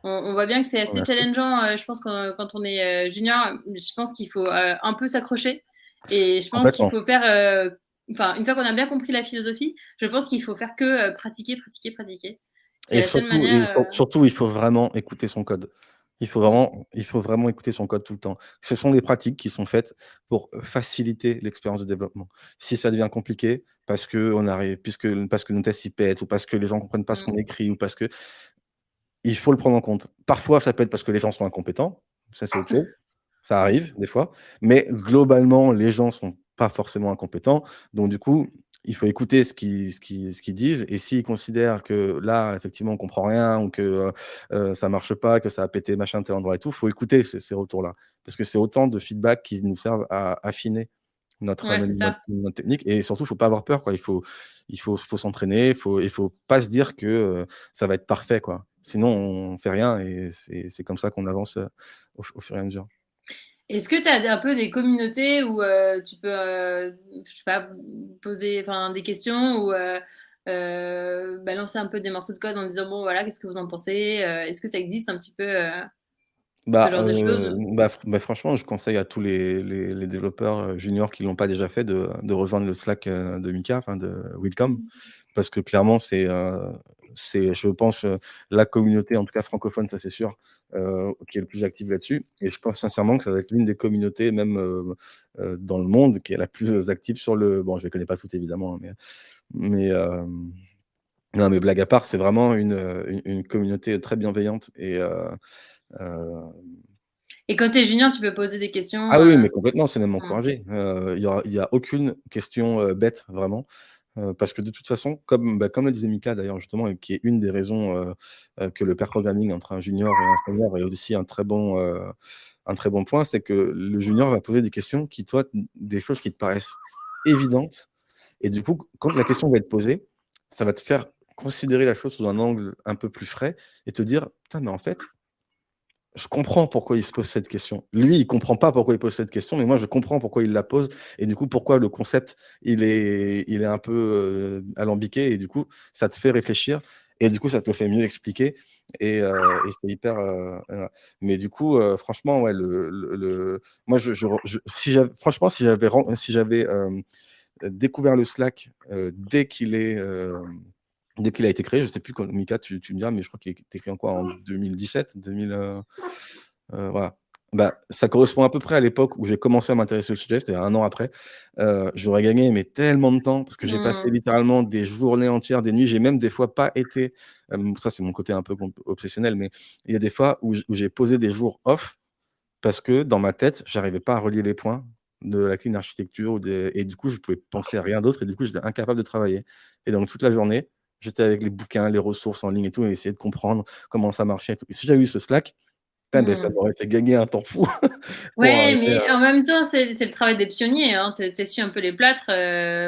S1: On voit bien que c'est assez
S2: Merci.
S1: challengeant, je pense, quand on est junior. Je pense qu'il faut un peu s'accrocher et je pense qu'il
S2: Complètement.
S1: faut faire, enfin, une fois qu'on a bien compris la philosophie, je pense qu'il faut faire que pratiquer, pratiquer, pratiquer. C'est
S2: Et
S1: la seule
S2: surtout et
S1: manière.
S2: surtout, il faut vraiment écouter son code.
S1: Mm,
S2: Il faut vraiment écouter son code tout le temps. Ce sont des pratiques qui sont faites pour faciliter l'expérience de développement. Si ça devient compliqué parce que nos tests y pètent ou parce que les gens comprennent pas ce
S1: mm.
S2: qu'on écrit ou parce que il faut le prendre en compte. Parfois, ça peut être parce que les gens sont incompétents, ça c'est autre chose. Ça arrive des fois, mais globalement, les gens sont pas forcément incompétents. Donc du coup, il faut écouter ce qu'ils disent et s'ils considèrent que là, effectivement, on comprend rien ou que, ça marche pas, que ça a pété machin tel endroit et tout, faut écouter ces retours-là. Parce que c'est autant de feedback qui nous servent à affiner notre,
S1: Ouais, c'est
S2: notre
S1: ça.
S2: notre technique et surtout, faut pas avoir peur, quoi. Il faut s'entraîner, il faut pas se dire que, ça va être parfait, quoi. Sinon, on fait rien et c'est comme ça qu'on avance, au fur et à mesure.
S1: Est-ce que tu as un peu des communautés où tu peux, je sais pas, poser enfin, des questions ou balancer un peu des morceaux de code en disant bon voilà, qu'est-ce que vous en pensez? Est-ce que ça existe un petit peu ce genre de choses?
S2: Franchement, je conseille à tous les développeurs, juniors qui l'ont pas déjà fait de rejoindre le Slack, de Mika, enfin de Welcome. Parce que clairement, c'est je pense, la communauté, en tout cas francophone, ça c'est sûr, qui est le plus active là-dessus et je pense sincèrement que ça va être l'une des communautés même, dans le monde qui est la plus active sur le bon, je les connais pas toutes évidemment, hein, mais non, mais blague à part, c'est vraiment une communauté très bienveillante heu
S1: Et quand tu es junior, tu peux poser des questions,
S2: ah oui, mais complètement, c'est même
S1: mmh,
S2: encouragé. Il y a aucune question, bête vraiment, parce que de toute façon, comme le disait Mika d'ailleurs justement et qui est une des raisons, que le pair programming entre un junior et un senior est aussi un très bon point, c'est que le junior va poser des questions des choses qui te paraissent évidentes et du coup, quand la question va être posée, ça va te faire considérer la chose sous un angle un peu plus frais et te dire: «Putain, mais en fait, je comprends pourquoi il se pose cette question. Lui, il comprend pas pourquoi il pose cette question, mais moi, je comprends pourquoi il la pose et du coup, pourquoi le concept, il est un peu, alambiqué et du coup, ça te fait réfléchir Et du coup, ça te le fait mieux expliquer. Et c'est hyper. Mais du coup, franchement, ouais, moi, franchement, si j'avais découvert le Slack dès qu'il a été créé, je sais plus quand, Mika, tu me diras, mais je crois qu'il a été créé en quoi, en 2017, 2000, voilà. Bah, ça correspond à peu près à l'époque où j'ai commencé à m'intéresser au sujet, c'était 1 an après. J'aurais gagné mais tellement de temps parce que j'ai passé
S1: Mmh.
S2: littéralement des journées entières, des nuits. J'ai même des fois pas été, ça c'est mon côté un peu obsessionnel, mais il y a des fois où j'ai posé des jours off parce que dans ma tête, j'arrivais pas à relier les points de la clean architecture et du coup, je pouvais penser à rien d'autre et du coup, j'étais incapable de travailler. Et donc toute la journée, j'étais avec les bouquins, les ressources en ligne et tout et essayer de comprendre comment ça marchait et tout. Et si j'avais eu ce Slack, putain, beh, ça
S1: Mmh.
S2: m'aurait fait gagner un temps fou pour
S1: Ouais,
S2: arriver
S1: mais
S2: à
S1: en même temps, c'est le travail des pionniers, hein. Tu essuies un peu les plâtres,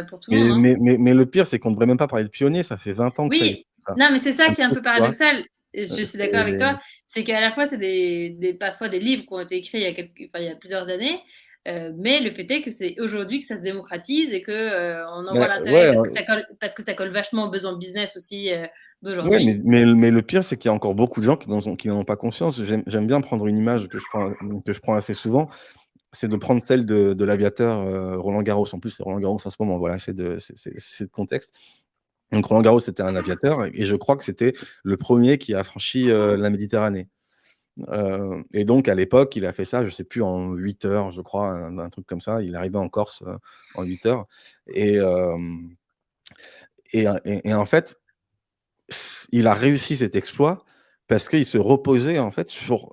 S1: pour tout le monde,
S2: mais
S1: hein.
S2: mais mais mais le pire, c'est qu'on devrait même pas parler de pionniers, ça fait 20 ans que ça existe,
S1: Oui,
S2: ça.
S1: non, mais c'est ça
S2: Un
S1: qui est un
S2: truc,
S1: peu
S2: tu vois?
S1: paradoxal et je suis d'accord avec
S2: C'est
S1: toi, c'est qu'à la fois c'est des parfois des livres qui ont été écrits il y a plusieurs années, mais le fait est que c'est aujourd'hui que ça se démocratise et que, on en voit
S2: mais
S1: l'intérêt
S2: ouais,
S1: parce que ça colle vachement aux besoins business aussi,
S2: ouais, mais
S1: d'aujourd'hui.
S2: mais mais le pire, c'est qu'il y a encore beaucoup de gens qui n'en ont pas conscience. J'aime bien prendre une image que je prends assez souvent, c'est de prendre celle de l'aviateur, Roland Garros. En plus, c'est Roland Garros en ce moment, voilà, c'est le contexte. Donc Roland Garros, c'était un aviateur et je crois que c'était le premier qui a franchi, la Méditerranée. Et donc à l'époque, il a fait ça, je sais plus, en 8 heures, je crois, un truc comme ça. Il est arrivé en Corse, en 8 heures et hem et en fait, il a réussi cet exploit parce qu'il se reposait en fait sur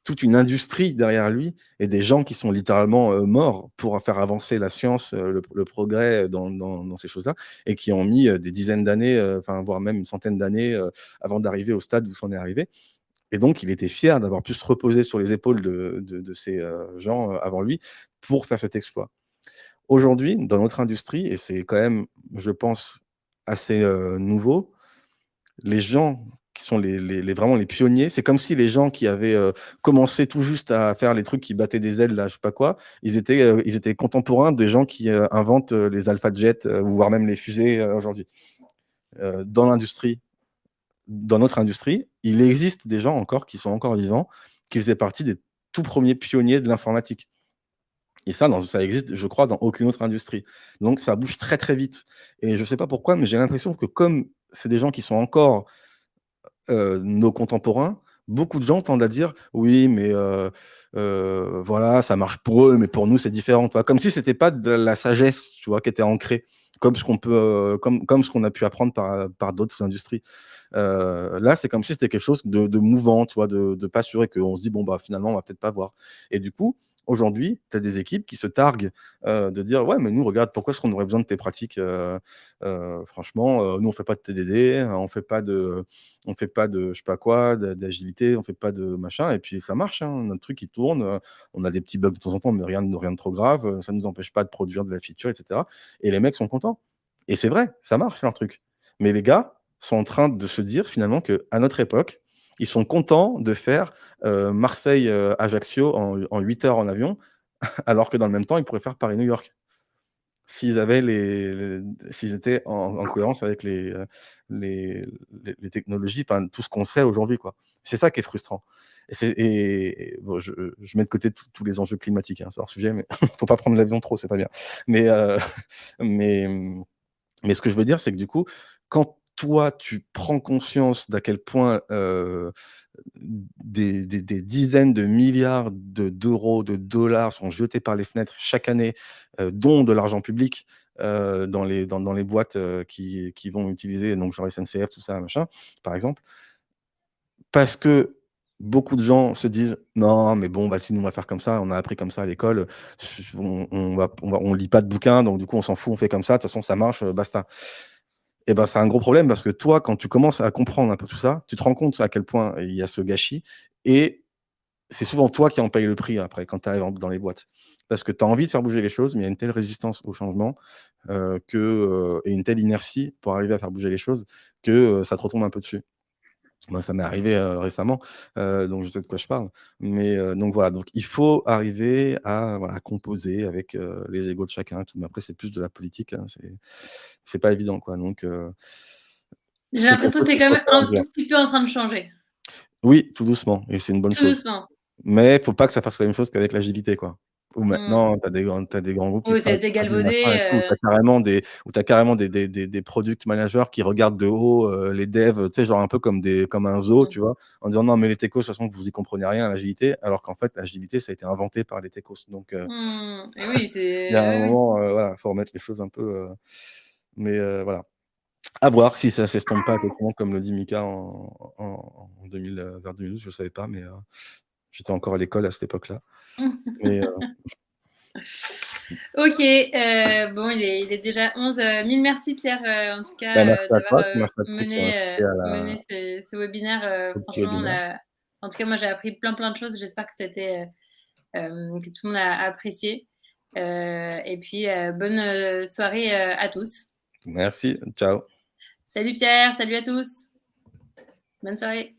S2: toute une industrie derrière lui et des gens qui sont littéralement, morts pour faire avancer la science, le progrès dans ces choses-là et qui ont mis, des dizaines d'années, enfin voire même une centaine d'années, avant d'arriver au stade où c'en est arrivé. Et donc il était fier d'avoir pu se reposer sur les épaules de ces, gens, avant lui pour faire cet exploit. Aujourd'hui, dans notre industrie et c'est quand même, je pense, assez, nouveau, les gens qui sont vraiment les pionniers, c'est comme si les gens qui avaient, commencé tout juste à faire les trucs qui battaient des ailes là, je sais pas quoi, ils étaient contemporains des gens qui, inventent, les Alpha Jet, ou voire même les fusées, aujourd'hui. Dans l'industrie, dans notre industrie, il existe des gens encore qui sont encore vivants, qui faisaient partie des tout premiers pionniers de l'informatique. Et ça existe, je crois, dans aucune autre industrie. Donc ça bouge très, très vite. Et je ne sais pas pourquoi, mais j'ai l'impression que comme c'est des gens qui sont encore, nos contemporains, beaucoup de gens tendent à dire: «Oui, mais voilà, ça marche pour eux, mais pour nous, c'est différent», tu vois? Comme si c'était pas de la sagesse, tu vois, qui était ancrée, comme ce qu'on peut, comme ce qu'on a pu apprendre par d'autres industries. Là, c'est comme si c'était quelque chose de mouvant, tu vois? De pas sûr et qu'on se dit: «Bon, bah, finalement, on va peut-être pas voir» et du coup, aujourd'hui, tu as des équipes qui se targuent, de dire: «Ouais, mais nous, regarde, pourquoi est-ce qu'on aurait besoin de tes pratiques, franchement, nous, on fait pas de TDD, on fait pas de je sais pas quoi, d'agilité, on fait pas de machin et puis ça marche, hein, notre truc il tourne, on a des petits bugs de temps en temps, mais rien de trop grave, ça nous empêche pas de produire de la feature et cetera et les mecs sont contents et c'est vrai, ça marche leur truc. Mais les gars sont en train de se dire finalement qu'à notre époque, ils sont contents de faire, Marseille, Ajaccio en 8 heures en avion, alors que dans le même temps, ils pourraient faire Paris-New York. S'ils avaient s'ils étaient en cohérence avec les technologies, enfin tout ce qu'on sait aujourd'hui, quoi. C'est ça qui est frustrant et bon, je mets de côté tous les enjeux climatiques, hein, c'est hors sujet, mais faut pas prendre l'avion trop, c'est pas bien. Mais mais, mais ce que je veux dire, c'est que du coup, quand toi, tu prends conscience d'à quel point, des dizaines de milliards d'euros, de dollars sont jetés par les fenêtres chaque année, dont de l'argent public, dans les boîtes, qui vont utiliser donc genre SNCF, tout ça, machin, par exemple. Parce que beaucoup de gens se disent: «Non, mais bon, bah, si nous on va faire comme ça, on a appris comme ça à l'école, on lit pas de bouquins, donc du coup on s'en fout, on fait comme ça, de toute façon ça marche, basta». Et ben, c'est un gros problème parce que toi, quand tu commences à comprendre un peu tout ça, tu te rends compte à quel point il y a ce gâchis et c'est souvent toi qui en payes le prix après quand tu arrives dans les boîtes. Parce que tu as envie de faire bouger les choses, mais il y a une telle résistance au changement, et une telle inertie pour arriver à faire bouger les choses que, ça te retombe un peu dessus. Moi, ça m'est arrivé, récemment, donc je sais de quoi je parle. Mais, donc voilà, donc il faut arriver à voilà, composer avec, les égos de chacun et tout. Mais après c'est plus de la politique, hein, c'est pas évident quoi, donc
S1: J'ai
S2: c'est quelque
S1: l'impression que
S2: chose
S1: c'est
S2: que je
S1: quand même
S2: préfère
S1: un
S2: dire.
S1: tout petit peu en train de changer.
S2: Oui, tout doucement et c'est une bonne
S1: Tout
S2: chose.
S1: doucement.
S2: Mais il faut pas que ça fasse la même chose qu'avec l'agilité, quoi. Où
S1: Mmh.
S2: maintenant tu des grands groupes qui
S1: Oui,
S2: se
S1: ça a été
S2: stratégisent, machin
S1: galvaudé,
S2: et tout, où tu as carrément des product managers qui regardent de haut, les devs, tu sais, genre un peu comme un zoo,
S1: mmh.
S2: tu vois? En disant: «Non mais les techos, de toute façon, vous y comprenez rien à l'agilité», alors qu'en fait l'agilité, ça a été inventé par les techos. Donc
S1: Mmh. Et oui,
S2: il y a un
S1: oui, oui.
S2: moment, voilà, faut remettre les choses un peu, mais voilà. À voir si ça s'estompe pas effectivement comme le dit Mika en 2000, vers 2012, je savais pas, mais j'étais encore à l'école à cette époque-là. Mais
S1: OK, bon, il est déjà 11. 1000 merci Pierre, en tout
S2: bah,
S1: cas,
S2: merci à
S1: d'avoir,
S2: toi, merci à toi qui m'a
S1: mené,
S2: invité à
S1: mené
S2: la
S1: ce webinaire,
S2: au petit
S1: franchement,
S2: webinaire.
S1: en tout cas, moi, j'ai appris plein de choses. J'espère que c'était, que tout le monde a apprécié, et puis, bonne, soirée, à tous.
S2: Merci, ciao.
S1: Salut Pierre, salut à tous. Bonne soirée.